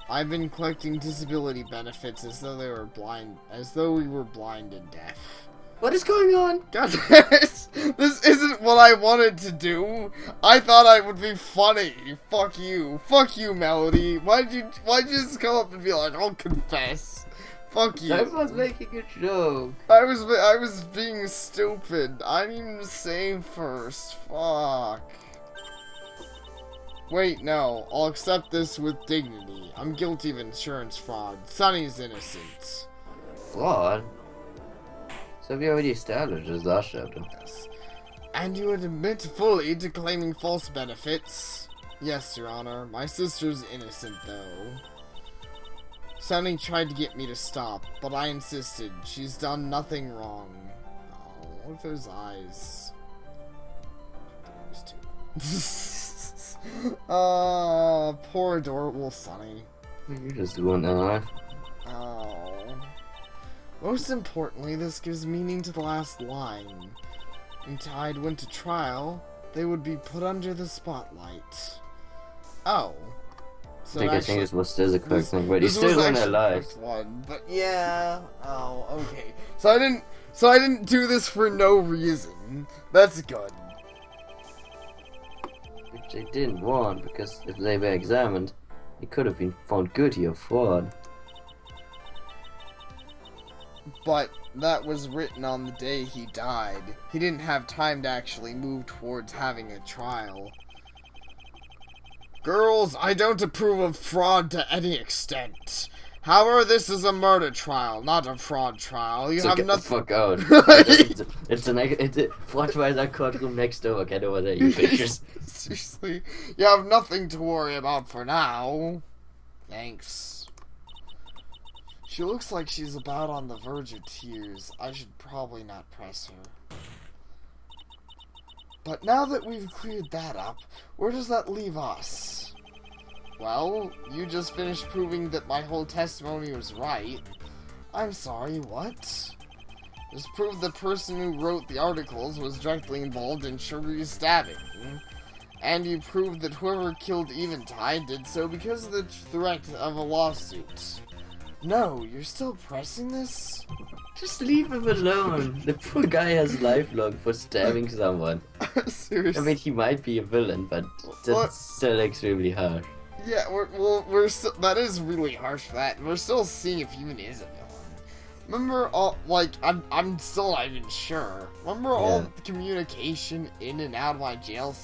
I've been collecting disability benefits as though we were blind and deaf. What is going on? God damn it! This isn't what I wanted to do. I thought I would be funny. Fuck you. Fuck you, Melody. Why'd you just come up and be like, I'll confess? Fuck you. I was making a joke. I was being stupid. I didn't even say first. Fuck. Wait, no. I'll accept this with dignity. I'm guilty of insurance fraud. Sunny's innocent. Fraud? So we already established this last chapter. Yes. And you would admit fully to claiming false benefits? Yes, Your Honor. My sister's innocent, though. Sunny tried to get me to stop, but I insisted. She's done nothing wrong. Oh, look at those eyes. Those two. Poor adorable Sunny. You just ruined their life. Oh. Most importantly, this gives meaning to the last line. When Tide went to trial, they would be put under the spotlight. Oh. So I think actually, this was still the correct thing, but this he's still was ruined their actually the life. first one, but yeah. Oh, okay. So I didn't do this for no reason. That's good. Which they didn't want, because if they were examined, he could have been found guilty of fraud. But that was written on the day he died. He didn't have time to actually move towards having a trial. Girls, I don't approve of fraud to any extent. However, this is a murder trial, not a fraud trial. You So have get the nothing. fuck out. It's a fraud trial that courtroom next door. Get over there, you bitches. Seriously, you have nothing to worry about for now. Thanks. She looks like she's about on the verge of tears. I should probably not press her. But now that we've cleared that up, where does that leave us? Well, you just finished proving that my whole testimony was right. I'm sorry, what? Just proved the person who wrote the articles was directly involved in Sugary stabbing. And you proved that whoever killed Eventide did so because of the threat of a lawsuit. No, you're still pressing this? Just leave him alone. The poor guy has lifelong for stabbing someone. Seriously. I mean, he might be a villain, but that's still extremely harsh. Yeah, we're still, that is really harsh for that. We're still seeing if he even is a villain. Remember all, like, I'm still not even sure. Remember all the communication in and out of my jail?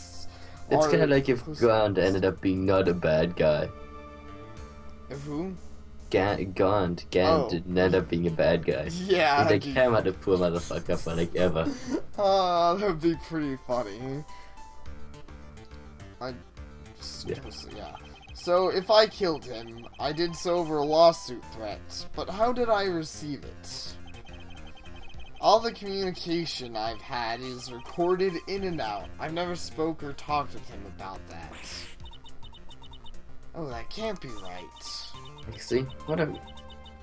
It's kind of like if Gaunt ended up being not a bad guy. If who? Gaunt didn't end up being a bad guy. Yeah. They hammered the poor motherfucker for like ever. That would be pretty funny. Yeah. So, if I killed him, I did so over a lawsuit threat, but how did I receive it? All the communication I've had is recorded in and out. I've never spoke or talked with him about that. Oh, that can't be right. See? What a...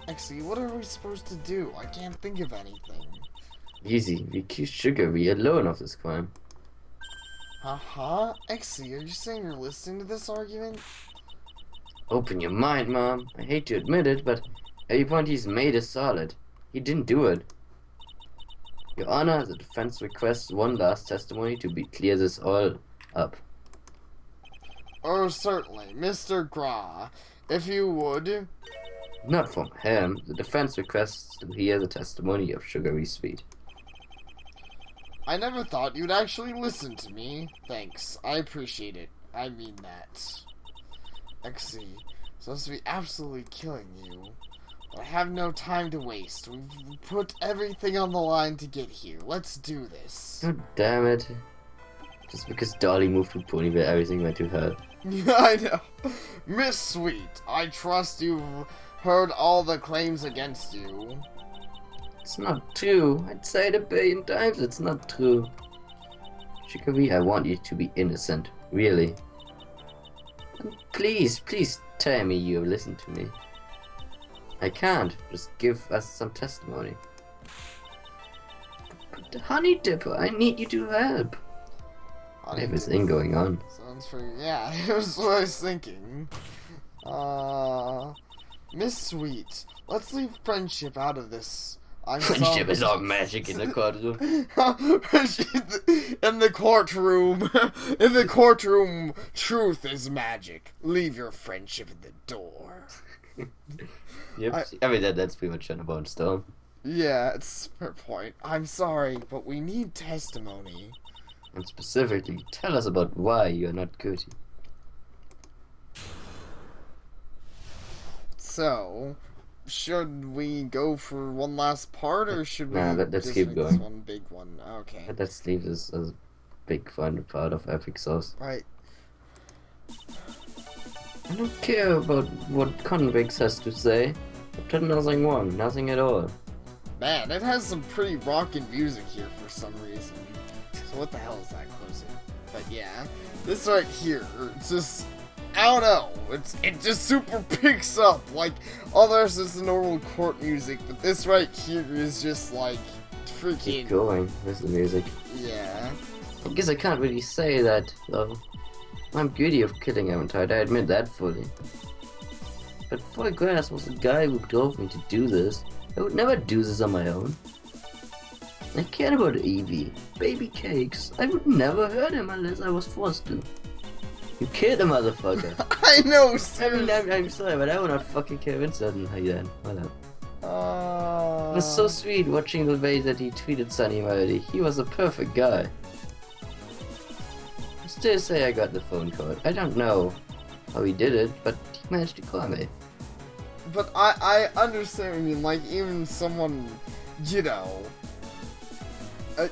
Actually, what are we supposed to do? I can't think of anything. Easy. We accuse Sugary alone of this crime. Exy, are you saying you're listening to this argument? Open your mind, Mom. I hate to admit it, but every point he's made is solid. He didn't do it. Your Honor, the defense requests one last testimony to be clear this all up. Oh, certainly. Mr. Gra, if you would... Not from him. The defense requests to hear the testimony of Sugary Sweet. I never thought you'd actually listen to me. Thanks. I appreciate it. I mean that. Exy, supposed to be absolutely killing you. But I have no time to waste. We've put everything on the line to get here. Let's do this. God damn it. Just because Dolly moved to Ponyville, everything went to her. I know. Miss Sweet, I trust you've heard all the claims against you. It's not true. I'd say it 1,000,000,000 times it's not true. Sugary, I want you to be innocent. Really. And please tell me you listen to me. I can't. Just give us some testimony. But Honey Dipper, I need you to help. I have this thing going on. Sounds pretty... Yeah, that's what I was thinking. Miss Sweet, let's leave friendship out of this. Friendship is all magic in the courtroom. In the courtroom. In the courtroom, truth is magic. Leave your friendship at the door. Yep. I mean, that's pretty much on a Bone Storm. Yeah, it's a fair point. I'm sorry, but we need testimony. And specifically, tell us about why you're not guilty. So, should we go for one last part, or should we let's just keep make going. this one big one? Okay. Let's leave this as a big fun part of Epic Sauce. Right. I don't care about what Convicts has to say. I've done nothing wrong, nothing at all. Man, it has some pretty rockin' music here for some reason. So what the hell is that closing? But yeah, this right here, it's just, I don't know, it just super picks up, like, all the rest is the normal court music, but this right here is just, like, freaking... Keep going with the music. Yeah. I guess I can't really say that, though. I'm guilty of killing Eventide, I admit that fully. But Foygrass was the guy who drove me to do this. I would never do this on my own. I cared about Evie, baby cakes. I would never hurt him unless I was forced to. You killed a motherfucker. I know, I seriously. mean, I'm sorry, but I would not fucking care Vincent then. Voilà. It was so sweet watching the way that he treated Sunny Melody. He was a perfect guy. I still say I got the phone call. I don't know how he did it, but he managed to call me. But I understand what you mean, like, even someone, you know,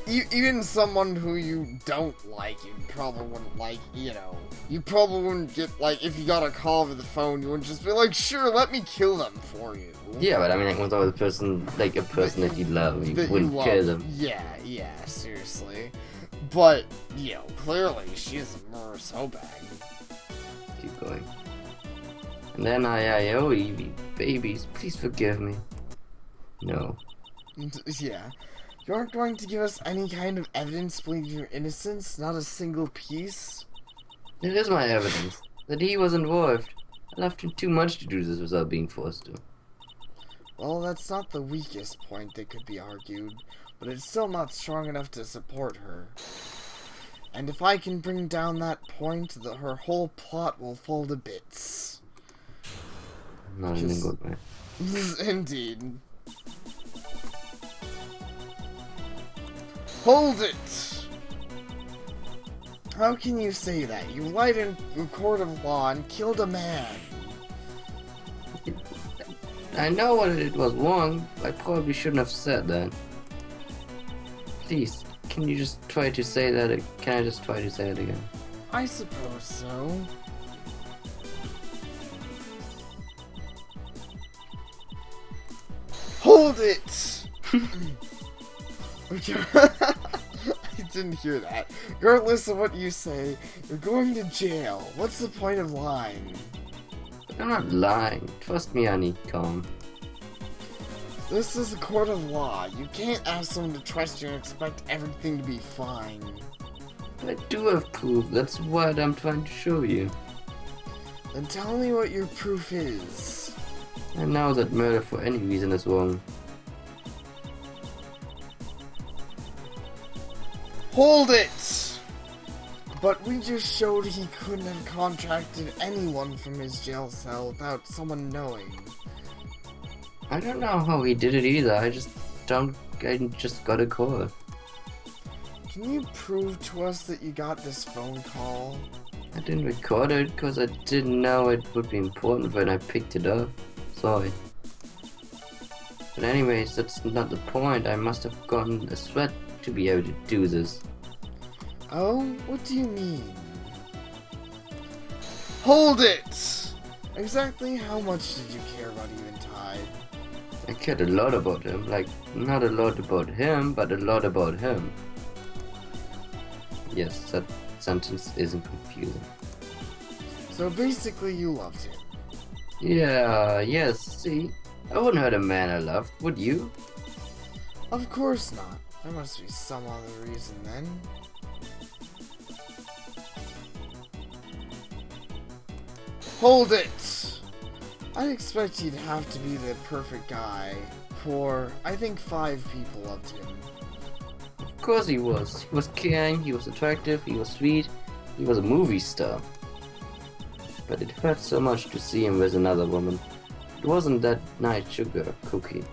even someone who you don't like, you probably wouldn't like, you know, you probably wouldn't get, like, if you got a call over the phone, you wouldn't just be like, sure, let me kill them for you. Yeah, but I mean, like, with a person that you love, you wouldn't kill them. Yeah, seriously. But, you know, clearly, she's a murder so bad. Keep going. And then I owe Evie, babies, please forgive me. No. Yeah. You aren't going to give us any kind of evidence proving your innocence? Not a single piece? It is my evidence that he was involved. I loved him too much to do this without being forced to. Well, that's not the weakest point that could be argued, but it's still not strong enough to support her. And if I can bring down that point, her whole plot will fall to bits. Not in a good way. Indeed. Hold it! How can you say that? You lied in a court of law and killed a man. I know what it was wrong. I probably shouldn't have said that. Please, can you just try to say that? Can I just try to say it again? I suppose so. Hold it! I didn't hear that. Regardless of what you say, you're going to jail. What's the point of lying? I'm not lying. Trust me, I need calm. This is a court of law. You can't ask someone to trust you and expect everything to be fine. I do have proof. That's what I'm trying to show you. Then tell me what your proof is. I know that murder for any reason is wrong. Hold it! But we just showed he couldn't have contracted anyone from his jail cell without someone knowing. I don't know how he did it either. I just got a call. Can you prove to us that you got this phone call? I didn't record it because I didn't know it would be important when I picked it up. Sorry. But anyways, that's not the point. I must have gotten a sweat to be able to do this. Oh? What do you mean? Hold it! Exactly how much did you care about Eventide? I cared a lot about him. Like, not a lot about him, but a lot about him. Yes, that sentence isn't confusing. So basically you loved him. Yeah, yes, see? I wouldn't hurt a man I loved, would you? Of course not. There must be some other reason then. Hold it! I'd expect he'd have to be the perfect guy. For, I think 5 people loved him. Of course he was. He was caring, he was attractive, he was sweet, he was a movie star. But it hurt so much to see him with another woman. It wasn't that night sugar cookie.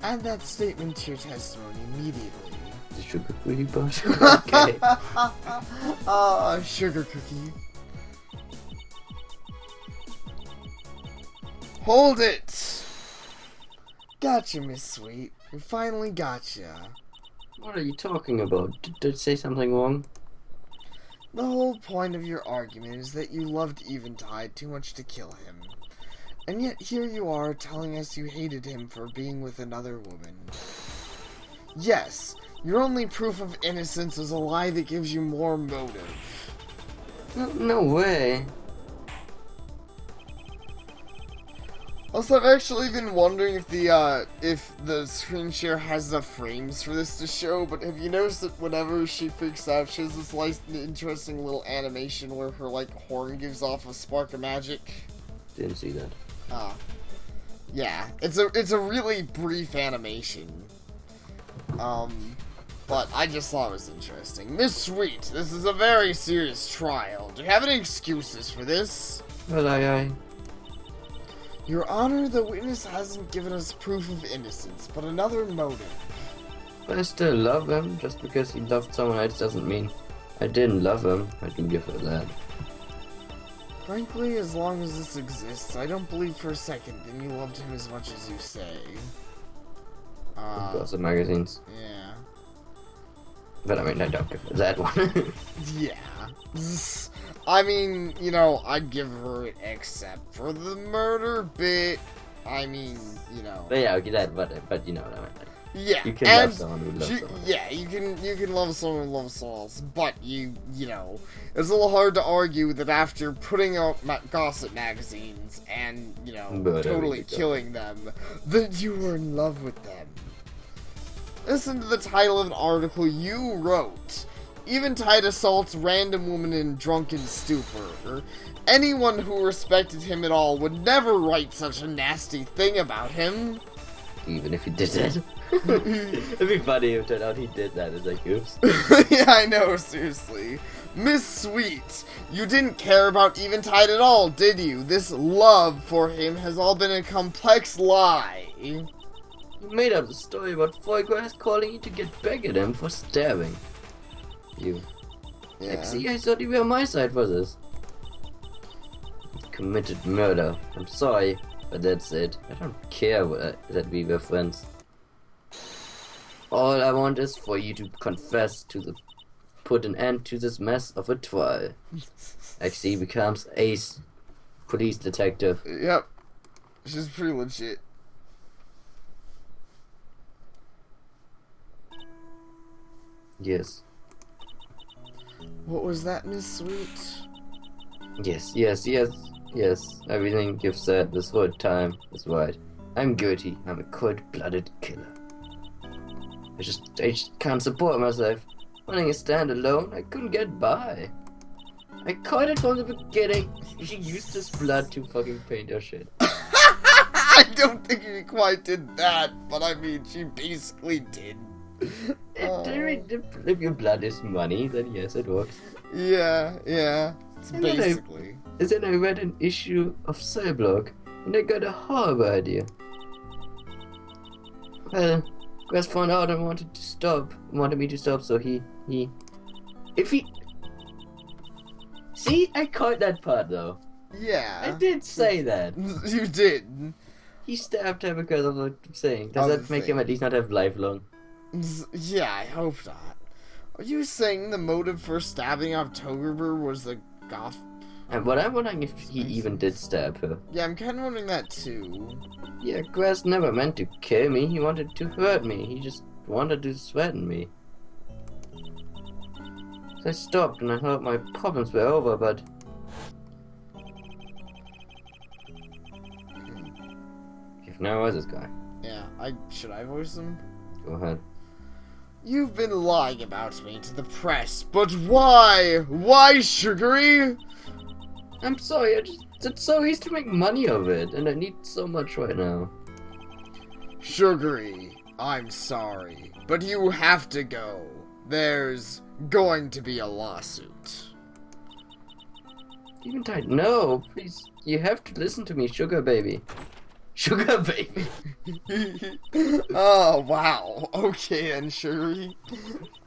Add that statement to your testimony immediately. The sugar cookie bush? Okay. Sugar cookie. Hold it! Gotcha, Miss Sweet. We finally gotcha. What are you talking about? Did I say something wrong? The whole point of your argument is that you loved Eventide too much to kill him. And yet here you are telling us you hated him for being with another woman. Yes, Your only proof of innocence is a lie that gives you more motive. No way. Also, I've actually been wondering if the screen share has enough frames for this to show, but have you noticed that whenever she freaks out, she has this like interesting little animation where her like horn gives off a spark of magic? Didn't see that. Yeah, it's a really brief animation. But I just thought it was interesting. Miss Sweet, this is a very serious trial. Do you have any excuses for this? Well, aye. Your Honor, the witness hasn't given us proof of innocence, but another motive. But I still love him. Just because he loved someone else doesn't mean I didn't love him. I can give her that. Frankly, as long as this exists, I don't believe for a second that you loved him as much as you say. Gossip magazines. Yeah. But I mean, I don't give her that one. Yeah. I mean, you know, I'd give her it except for the murder bit. I mean, you know. But yeah, okay, that, but you know what I mean. Yeah, You can love someone who loves someone. Yeah, you can love someone who loves someone else, but you know, it's a little hard to argue that after putting out gossip magazines and, you know, totally killing them, that you were in love with them. Listen to the title of an article you wrote. Eventide assaults random woman in drunken stupor. Anyone who respected him at all would never write such a nasty thing about him. Even if he did it. It'd be funny if it turned out he did that. It's like, oops. Yeah, I know, seriously. Miss Sweet, you didn't care about Eventide at all, did you? This love for him has all been a complex lie. You made up a story about Foygrass calling you to get back at him for stabbing you. Yeah. See, I thought you were on my side for this. You've committed murder. I'm sorry, but that's it. I don't care that we were friends. All I want is for you to confess put an end to this mess of a trial. XC becomes Ace, police detective. Yep. She's pretty legit. Yes. What was that, Miss Sweet? Yes. Everything you've said this whole time is right. I'm guilty. I'm a cold-blooded killer. I just can't support myself. Running a stand alone, I couldn't get by. I caught it from the beginning. She used his blood to fucking paint her shit. I don't think she quite did that, but I mean, she basically did. If your blood is money, then yes, it works. Yeah. It's And basically. Then I read an issue of Cellblock, and I got a horrible idea. Well, Grass found out and wanted me to stop, so he... See, I caught that part, though. Yeah. I did say that. You did. He stabbed her because of the thing. Does that make him at least not have lifelong? Yeah, I hope not. Are you saying the motive for stabbing October was the goth? And what I'm wondering if he even did stab her. Yeah, I'm kind of wondering that too. Yeah, Grass never meant to kill me. He wanted to hurt me. He just wanted to threaten me. So I stopped and I thought my problems were over, but... Now where's this guy? Yeah, should I voice him? Go ahead. You've been lying about me to the press, but why? Why, Sugary? I'm sorry, it's so easy to make money of it, and I need so much right now. Sugary, I'm sorry, but you have to go. There's going to be a lawsuit. Eventide, no, please, you have to listen to me, Sugar Baby. Sugar Baby! Oh, wow. Okay, and Sugary.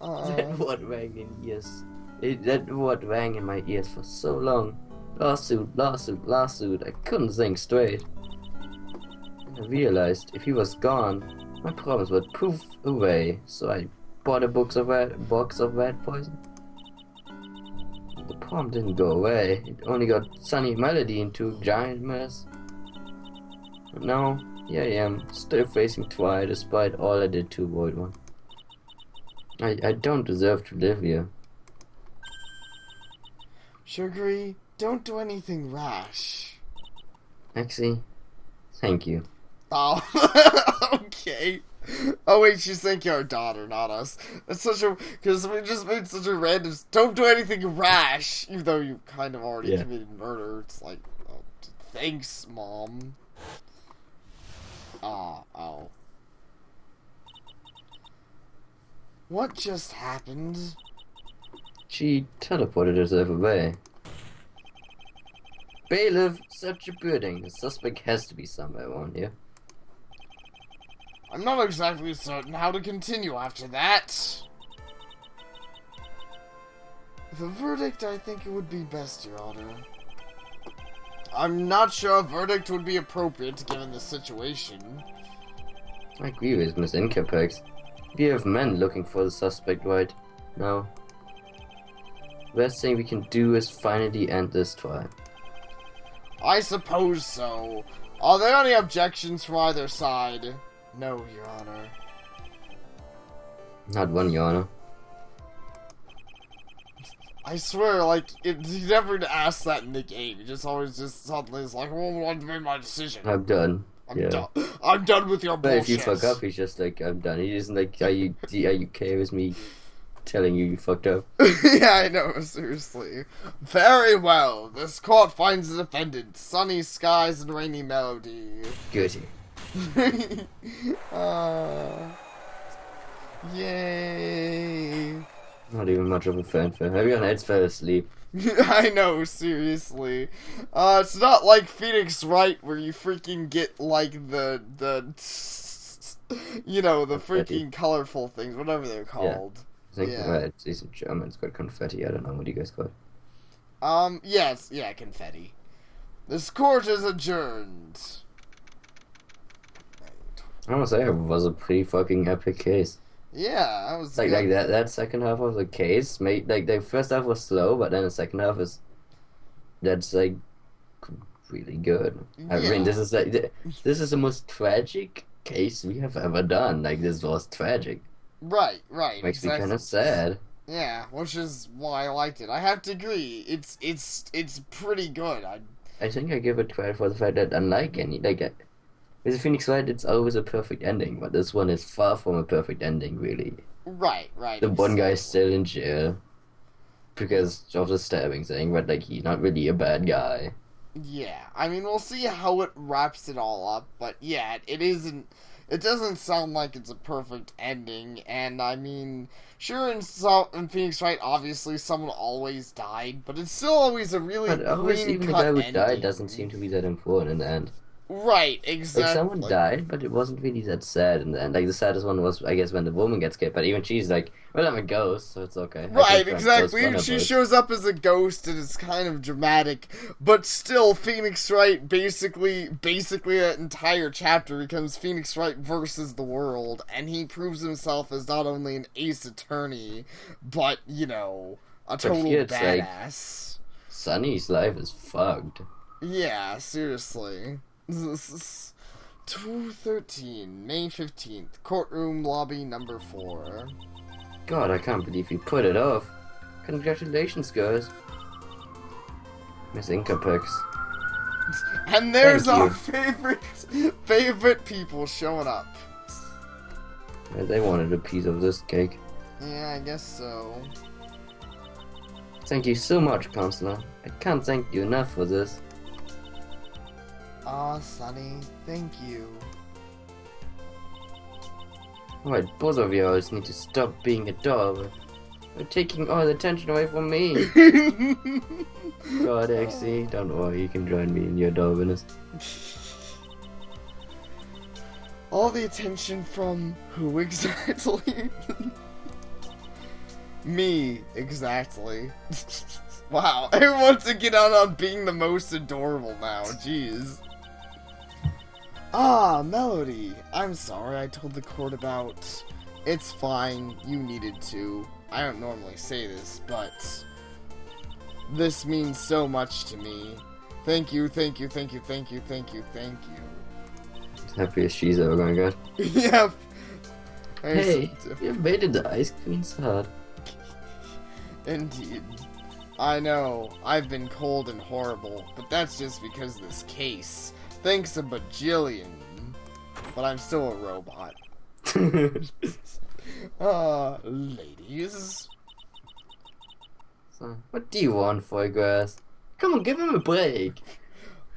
That word rang in ears. That word rang in my ears for so long. Lawsuit. I couldn't think straight. I realized if he was gone, my problems would poof away, so I bought a box of rat poison. The problem didn't go away. It only got Sunny Melody into a giant mess. But now, here I am, still facing trial despite all I did to avoid one. I don't deserve to live here. Sugary, don't do anything rash. Actually, thank you. Oh, okay. Oh wait, she's thanking our daughter, not us. That's such a, because we just made such a random. Don't do anything rash, even though you kind of already committed murder. It's like, oh, thanks, Mom. Oh. What just happened? She teleported herself away. Bailiff, search your building. The suspect has to be somewhere around here. I'm not exactly certain how to continue after that. The verdict, I think it would be best, Your Honor. I'm not sure a verdict would be appropriate given the situation. I agree with Miss Incapex. We have men looking for the suspect right now. Best thing we can do is finally end this trial. I suppose so. Are there any objections from either side? No, Your Honor. Not one, Your Honor. I swear, like, he never asks that in the game. He just always just suddenly is like, well, I've made my decision. I'm done. I'm done with your but bullshit. If you fuck up, he's just like, I'm done. He isn't like, are you okay with me telling you fucked up? Yeah, I know, seriously. Very well. This court finds the defendant. Sunny skies and rainy melody. Guilty. Yay. Not even much of a fanfare. Everyone else fell asleep. I know, seriously. It's not like Phoenix Wright where you freaking get like the you know, the confetti. freaking colorful things, whatever they're called. I think it's in German. It's called confetti. I don't know what you guys call it. Yeah, confetti. This court is adjourned. I must say, it was a pretty fucking epic case. Yeah, that was Like good. that second half of the case made like the first half was slow, but then the second half that's like really good. I mean, this is the most tragic case we have ever done. Like this was tragic. Right, Makes exactly. me kind of sad. Yeah, which is why I liked it. I have to agree, it's pretty good. I think I give it credit for the fact that unlike any with Phoenix Wright, it's always a perfect ending, but this one is far from a perfect ending, really. Right. The one guy's still in jail because of the stabbing thing, but like he's not really a bad guy. Yeah, I mean, we'll see how it wraps it all up, but yeah, it doesn't sound like it's a perfect ending, and I mean, sure, in Phoenix Wright, obviously someone always died, but it's still always a really But always, even the guy who ending. died doesn't seem to be that important in the end. Right, exactly. Like, someone died, but it wasn't really that sad in the end. Like, the saddest one was, I guess, when the woman gets killed, but even she's like, well, I'm a ghost, so it's okay. Right, exactly. Even she shows up as a ghost, and it's kind of dramatic, but still, Phoenix Wright basically that entire chapter becomes Phoenix Wright versus the world, and he proves himself as not only an ace attorney, but, you know, a total badass. Like, Sunny's life is fucked. Yeah, seriously. This is 213, May 15th, courtroom lobby number 4. God, I can't believe you put it off. Congratulations, guys. Miss Incapex. And there's our favorite people showing up. Yeah, they wanted a piece of this cake. Yeah, I guess so. Thank you so much, Counselor. I can't thank you enough for this. Aw, Sunny, thank you. Alright, both of you always need to stop being a dog. You're taking all the attention away from me. God, XC, don't worry, you can join me in your dogbiness. All the attention from who exactly? Me, exactly. Wow, everyone wants to get out on being the most adorable now, jeez. Ah, Melody. I'm sorry I told the court about... It's fine, you needed to. I don't normally say this, but... This means so much to me. Thank you. Happiest she's ever gonna get. Yep. Hey, you've made it the Ice Queen's heart. Indeed. I know, I've been cold and horrible, but that's just because of this case. Thanks a bajillion. But I'm still a robot. Ladies. So, what do you want, Foygrass? Come on, give him a break.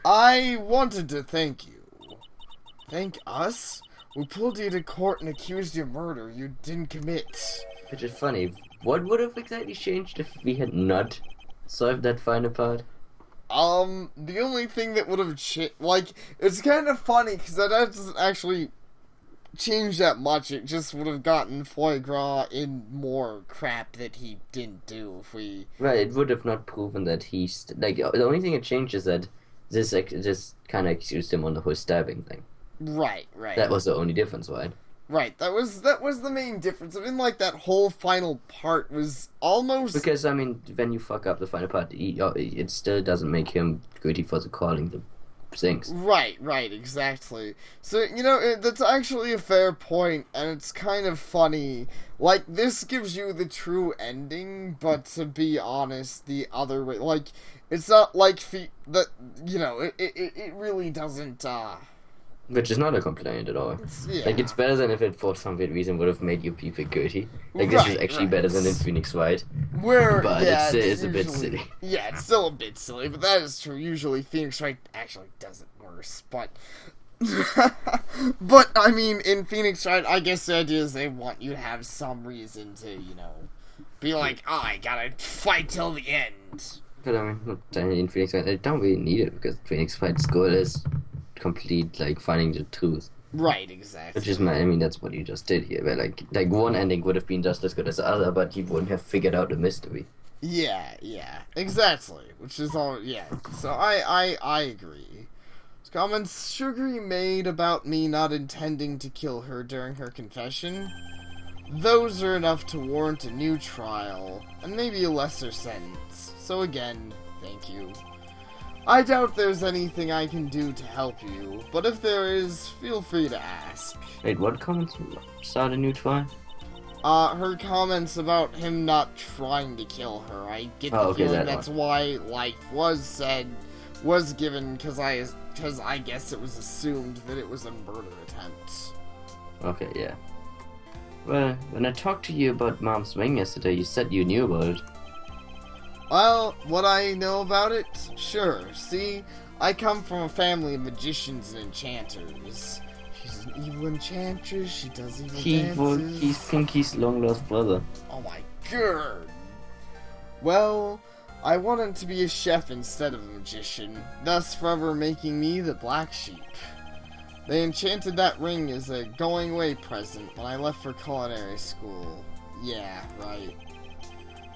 I wanted to thank you. Thank us? We pulled you to court and accused you of murder you didn't commit. Which is funny. What would have exactly changed if we had not solved that final part? The only thing that would have it's kind of funny because that doesn't actually change that much. It just would have gotten Foie Gras in more crap that he didn't do if we... Right, it would have not proven that the only thing it changed is that this kind of excused him on the whole stabbing thing. Right. That was the only difference, right? Right, that was the main difference. I mean, like, that whole final part was almost... Because, I mean, when you fuck up the final part, it still doesn't make him guilty for the calling the things. Right, exactly. So, that's actually a fair point, and it's kind of funny. Like, this gives you the true ending, but to be honest, the other way... Like, it's not like... It really doesn't, Which is not a complaint at all. Yeah. Like, it's better than if it for some weird reason would have made you people guilty. Like, this is actually better than in Phoenix Wright. But it's a bit silly. Yeah, it's still a bit silly, but that is true. Usually Phoenix Wright actually does it worse, but... but, I mean, in Phoenix Wright, I guess the idea is they want you to have some reason to, be like, I gotta fight till the end. But, I mean, in Phoenix Wright, I don't really need it, because Phoenix Wright's goal is complete, like, finding the truth. Right, exactly. Which is that's what you just did here. Where like one ending would have been just as good as the other, but you wouldn't have figured out the mystery. Yeah, exactly. Which is all, yeah. So I agree. Comments Sugary made about me not intending to kill her during her confession. Those are enough to warrant a new trial, and maybe a lesser sentence. So again, thank you. I doubt there's anything I can do to help you, but if there is, feel free to ask. Wait, what comments start a new trial? Her comments about him not trying to kill her. I get the feeling that's why life was given, because I guess it was assumed that it was a murder attempt. Okay, yeah. Well, when I talked to you about Mom's ring yesterday, you said you knew about it. Well, what I know about it? Sure. See, I come from a family of magicians and enchanters. She's an evil enchantress, she does evil dances. He's Pinky's long-lost brother. Oh my god. Well, I wanted to be a chef instead of a magician, thus forever making me the black sheep. They enchanted that ring as a going-away present when I left for culinary school. Yeah, right.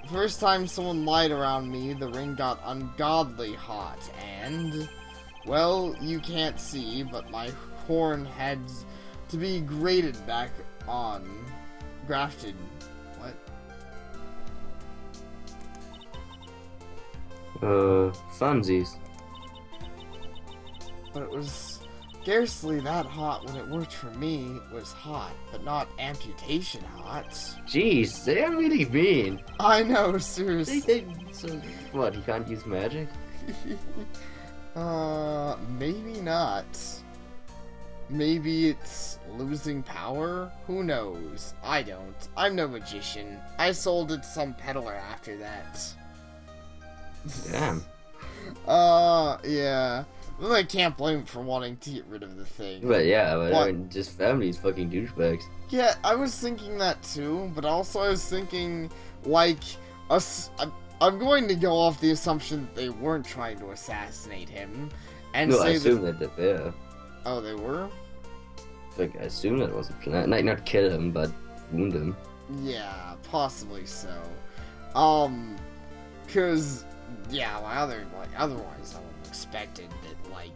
The first time someone lied around me, the ring got ungodly hot, and... Well, you can't see, but my horn had to be grafted. What? Funsies. But it was scarcely that hot when it worked for me. It was hot, but not amputation hot. Jeez, they're really mean. I know, seriously. So, what, he can't use magic? Maybe not. Maybe it's losing power? Who knows? I don't. I'm no magician. I sold it to some peddler after that. Damn. Yeah. Well, I can't blame him for wanting to get rid of the thing. But yeah, I mean, just family's fucking douchebags. Yeah, I was thinking that too, but also I was thinking, like, I'm going to go off the assumption that they weren't trying to assassinate him, and no, say I assume that they were. Oh, they were? Like, I assume that was a plan. Like, not kill him, but wound him. Yeah, possibly so. Cause, yeah, otherwise I would have expected that, like,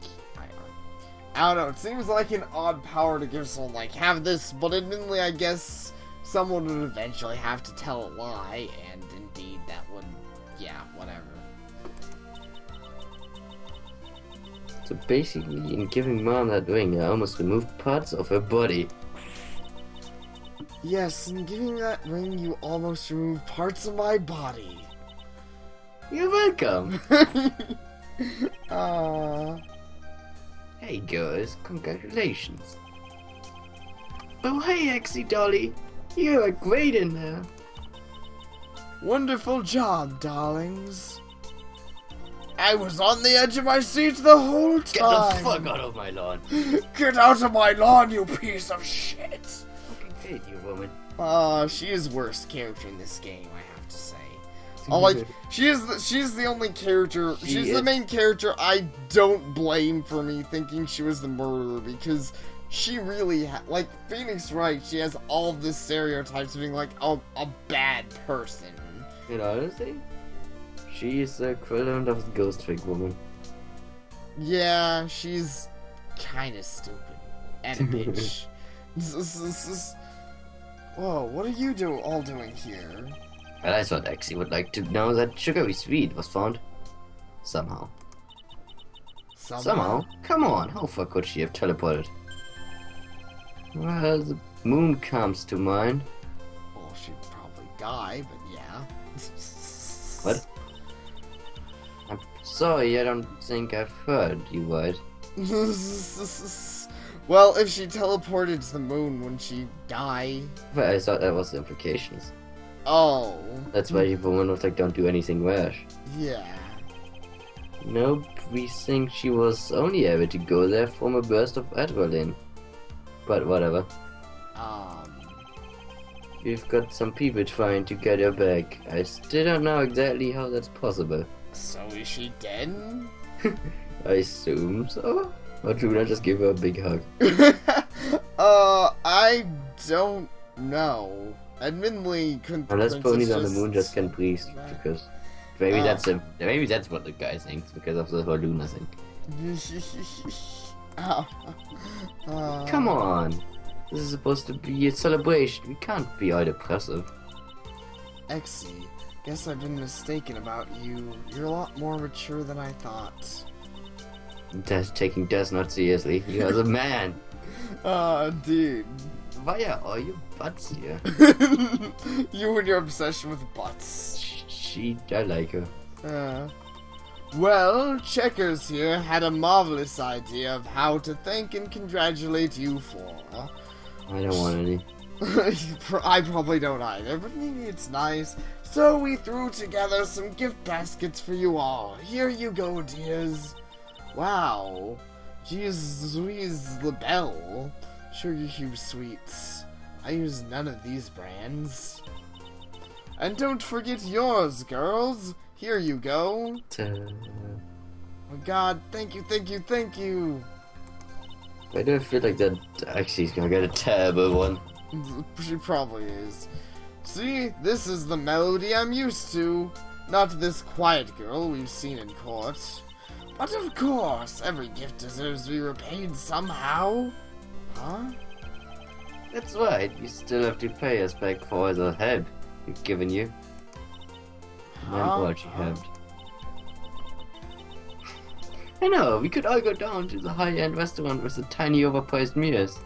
I don't know, it seems like an odd power to give someone, like, have this, but admittedly, I guess someone would eventually have to tell a lie, and indeed, that would, yeah, whatever. So basically, in giving Mom that ring, I almost removed parts of her body. Yes, in giving that ring, you almost removed parts of my body. You're welcome. Hey girls, congratulations. Oh hey Exy Dolly, you are great in there. Wonderful job, darlings. I was on the edge of my seat the whole Get time. the fuck out of my lawn. Get out of my lawn, you piece of shit. Fucking hate you, woman. She is worst character in this game, I have to say. She's the only character. She's the main character. I don't blame for me thinking she was the murderer, because she really like Phoenix Wright. She has all of this stereotypes of being like a bad person. In honesty, she is the equivalent of the Ghost Trick woman. Yeah, she's kind of stupid and a bitch. Whoa, what are you all doing here? Well, I thought Exy would like to know that Sugary Sweet was found. Somehow. Somehow? Come on, how far could she have teleported? Well, the moon comes to mind. Well, she'd probably die, but yeah. What? I'm sorry, I don't think I've heard you right. Well, if she teleported to the moon, wouldn't she die? Well, I thought that was the implications. Oh. That's why the woman was like, don't do anything rash. Yeah. Nope, we think she was only able to go there from a burst of adrenaline. But whatever. We've got some people trying to get her back. I still don't know exactly how that's possible. So is she dead? I assume so. Or should I just give her a big hug? I don't know. Admittedly, Unless ponies on the moon just can breathe, that. because maybe that's what the guy thinks because of the whole Luna thing. Come on, this is supposed to be a celebration. We can't be all depressive. Exy, guess I've been mistaken about you. You're a lot more mature than I thought. Taking death not seriously. You're the man. Dude. Why are all your butts here? You and your obsession with butts. I like her. Well, Checkers here had a marvelous idea of how to thank and congratulate you for. I don't want any. I probably don't either, but maybe it's nice. So we threw together some gift baskets for you all. Here you go, dears. Wow. Jeez Louise LaBelle. Sugar Cube Sweets. I use none of these brands. And don't forget yours, girls. Here you go. Oh god, thank you, thank you, thank you. I don't feel like that actually is gonna get a terrible one. She probably is. See, this is the melody I'm used to. Not this quiet girl we've seen in court. But of course, every gift deserves to be repaid somehow. Huh? That's right, you still have to pay us back for all the help we've given you. And what you helped. I know, we could all go down to the high-end restaurant with the tiny overpriced meals.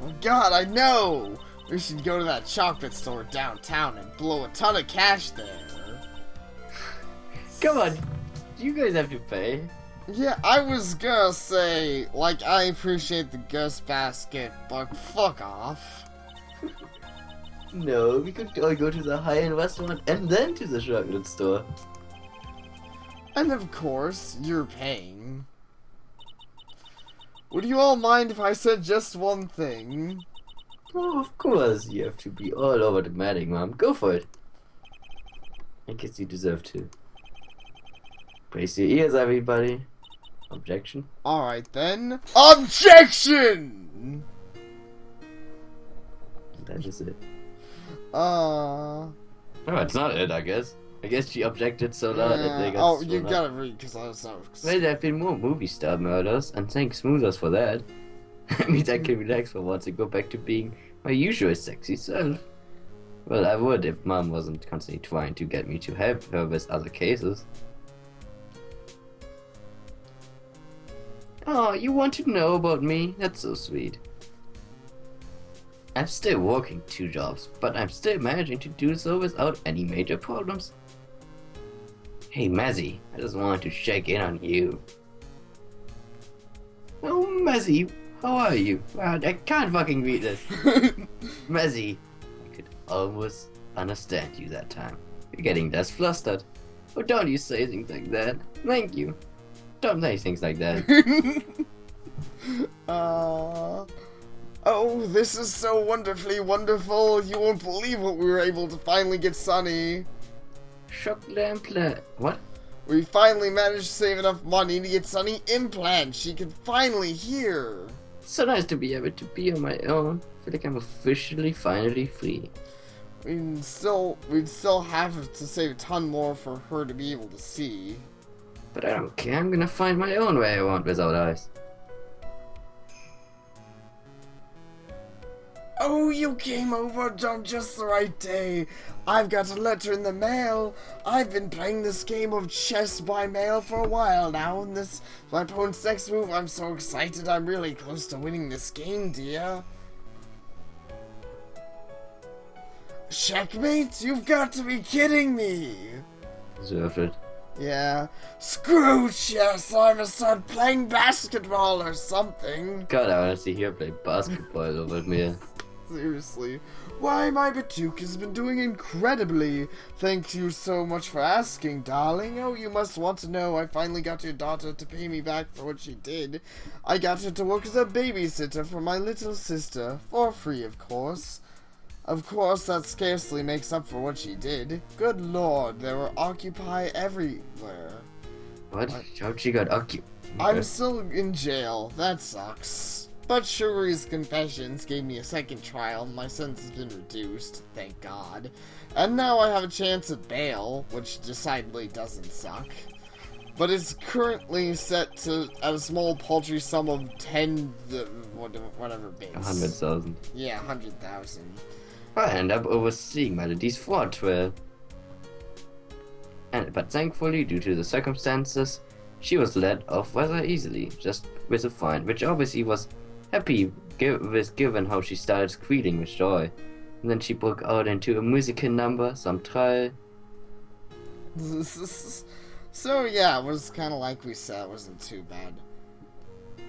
Oh god, I know! We should go to that chocolate store downtown and blow a ton of cash there. Come on, you guys have to pay. Yeah, I was gonna say, like, I appreciate the Ghost Basket, but fuck off. No, we could all go to the high-end restaurant and then to the chocolate store. And of course, you're paying. Would you all mind if I said just one thing? Oh, of course, you have to be all over the matting, Mom. Go for it. I guess you deserve to. Brace your ears, everybody. Objection? Alright then. OBJECTION! That is it. Oh, it's not it, I guess. I guess she objected so loud that they got oh, thrown you out. gotta read, because I was not... Well, there have been more movie star murders, and thanks Smoothers for that. That means I can relax for once and go back to being my usual sexy self. Well, I would if Mom wasn't constantly trying to get me to help her with other cases. Oh, you want to know about me? That's so sweet. I'm still working 2 jobs, but I'm still managing to do so without any major problems. Hey Mazzy, I just wanted to check in on you. Oh Mazzy, how are you? I can't fucking read this. Mazzy, I could almost understand you that time. You're getting less flustered. Oh, don't you say things like that. Thank you. Don't say things like that. Oh, this is so wonderfully wonderful. You won't believe what we were able to finally get Sunny. What? We finally managed to save enough money to get Sunny implants. She can finally hear. So nice to be able to be on my own. I feel like I'm officially finally free. We'd still have to save a ton more for her to be able to see. But I don't care. I'm gonna find my own way around without eyes. Oh, you came over on just the right day. I've got a letter in the mail. I've been playing this game of chess by mail for a while now, and this is my opponent's next move. I'm so excited. I'm really close to winning this game, dear. Checkmate? You've got to be kidding me. Deserved it. Yeah. Screw chess. I must start playing basketball or something. God, I wanna see her play basketball over me. Seriously. Why, my Batook has been doing incredibly. Thank you so much for asking, darling. Oh, you must want to know I finally got your daughter to pay me back for what she did. I got her to work as a babysitter for my little sister. For free, of course. Of course, that scarcely makes up for what she did. Good lord, there were Occupy everywhere. What? How'd she got occupied? I'm still in jail. That sucks. But Sugari's confessions gave me a second trial. My sentence has been reduced, thank God. And now I have a chance at bail, which decidedly doesn't suck. But it's currently set to at a small paltry sum of 10, whatever base. 100,000. Yeah, 100,000. I end up overseeing Melody's fraud trail. But thankfully, due to the circumstances, she was let off rather easily, just with a fine, which obviously was happy given how she started squealing with joy. And then she broke out into a musical number, some trial. So yeah, it was kind of like we said, it wasn't too bad.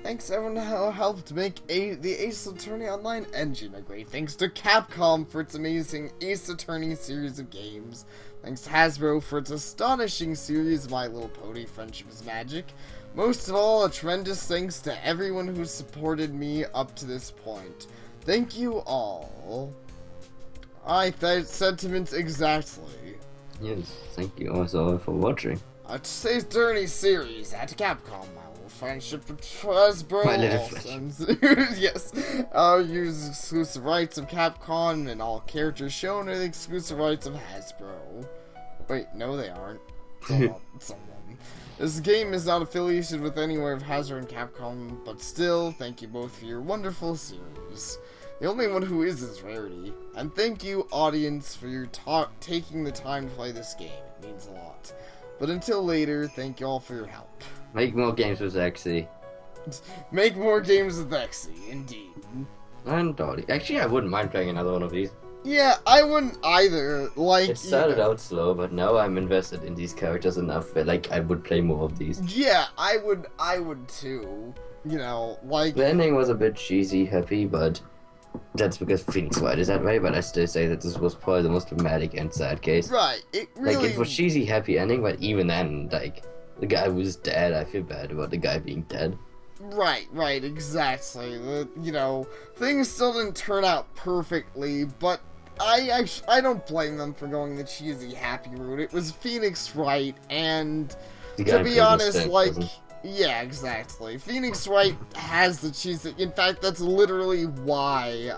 Thanks everyone who helped make the Ace Attorney Online engine a great thanks to Capcom for its amazing Ace Attorney series of games. Thanks to Hasbro for its astonishing series My Little Pony Friendship is Magic. Most of all, a tremendous thanks to everyone who supported me up to this point. Thank you all. Sentiments exactly. Yes, thank you also for watching. Ace Attorney series at Capcom. Friendship with Hasbro. My little friendship. Yes. Use exclusive rights of Capcom, and all characters shown are the exclusive rights of Hasbro. Wait, no they aren't. It's all them. This game is not affiliated with anywhere of Hasbro and Capcom, but still, thank you both for your wonderful series. The only one who is Rarity. And thank you, audience, for your taking the time to play this game. It means a lot. But until later, thank you all for your help. Make more games with Exy. Make more games with Exy, indeed. And Dolly. Actually, I wouldn't mind playing another one of these. Yeah, I wouldn't either. Like, it started out slow, but now I'm invested in these characters enough that, like, I would play more of these. Yeah, I would too. You know, like... The ending was a bit cheesy, happy, but that's because Phoenix Wright is that way, but I still say that this was probably the most dramatic and sad case. Right, it really... Like, it was cheesy, happy ending, but even then, like, the guy was dead. I feel bad about the guy being dead. Right, exactly. You know, things still didn't turn out perfectly, but I don't blame them for going the cheesy, happy route. It was Phoenix Wright, and to be honest, like... Yeah, exactly. Phoenix Wright has the cheese. In fact, that's literally why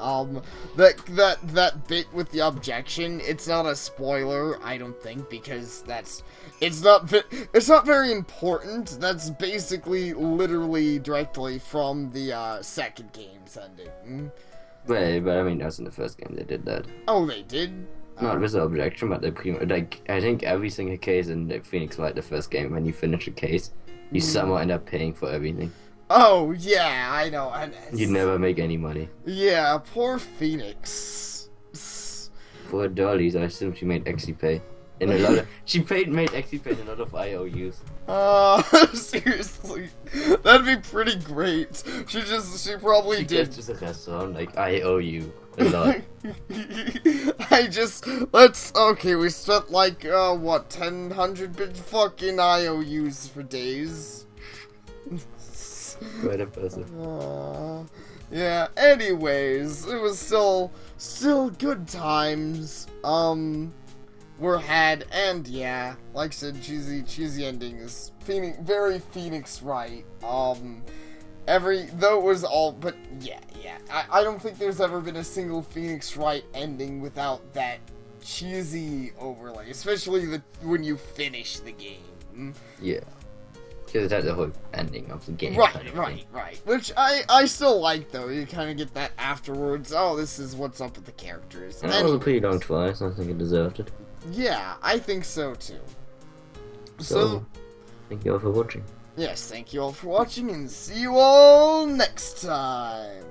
that bit with the objection. It's not a spoiler, I don't think, because it's not very important. That's basically literally directly from the second game's ending. Right, but I mean, that was in the first game they did that. Oh, they did. Not with the objection, but I think every single case in the Phoenix Wright, the first game, when you finish a case, you somehow end up paying for everything. Oh, yeah, I know. And You'd never make any money. yeah, poor Phoenix. For dollies, I assume she made ExyPay. In a lot of made ExyPay in a lot of IOUs. Seriously, that'd be pretty great. She probably She did. gets just a restaurant like I owe you a lot. Okay, we spent like, what, 1,000 bit fucking IOUs for days. Quite impressive. Yeah, anyways, it was still good times, were had, and yeah, like I said, cheesy endings. Very Phoenix Wright, though it was all, but yeah, I don't think there's ever been a single Phoenix Wright ending without that cheesy overlay, especially when you finish the game. Yeah. Because that's the whole ending of the game. Right. Which I still like, though. You kind of get that afterwards. Oh, this is what's up with the characters. And that was a pretty long try, so I think it deserved it. Yeah, I think so, too. So, thank you all for watching. Yes, thank you all for watching, and see you all next time.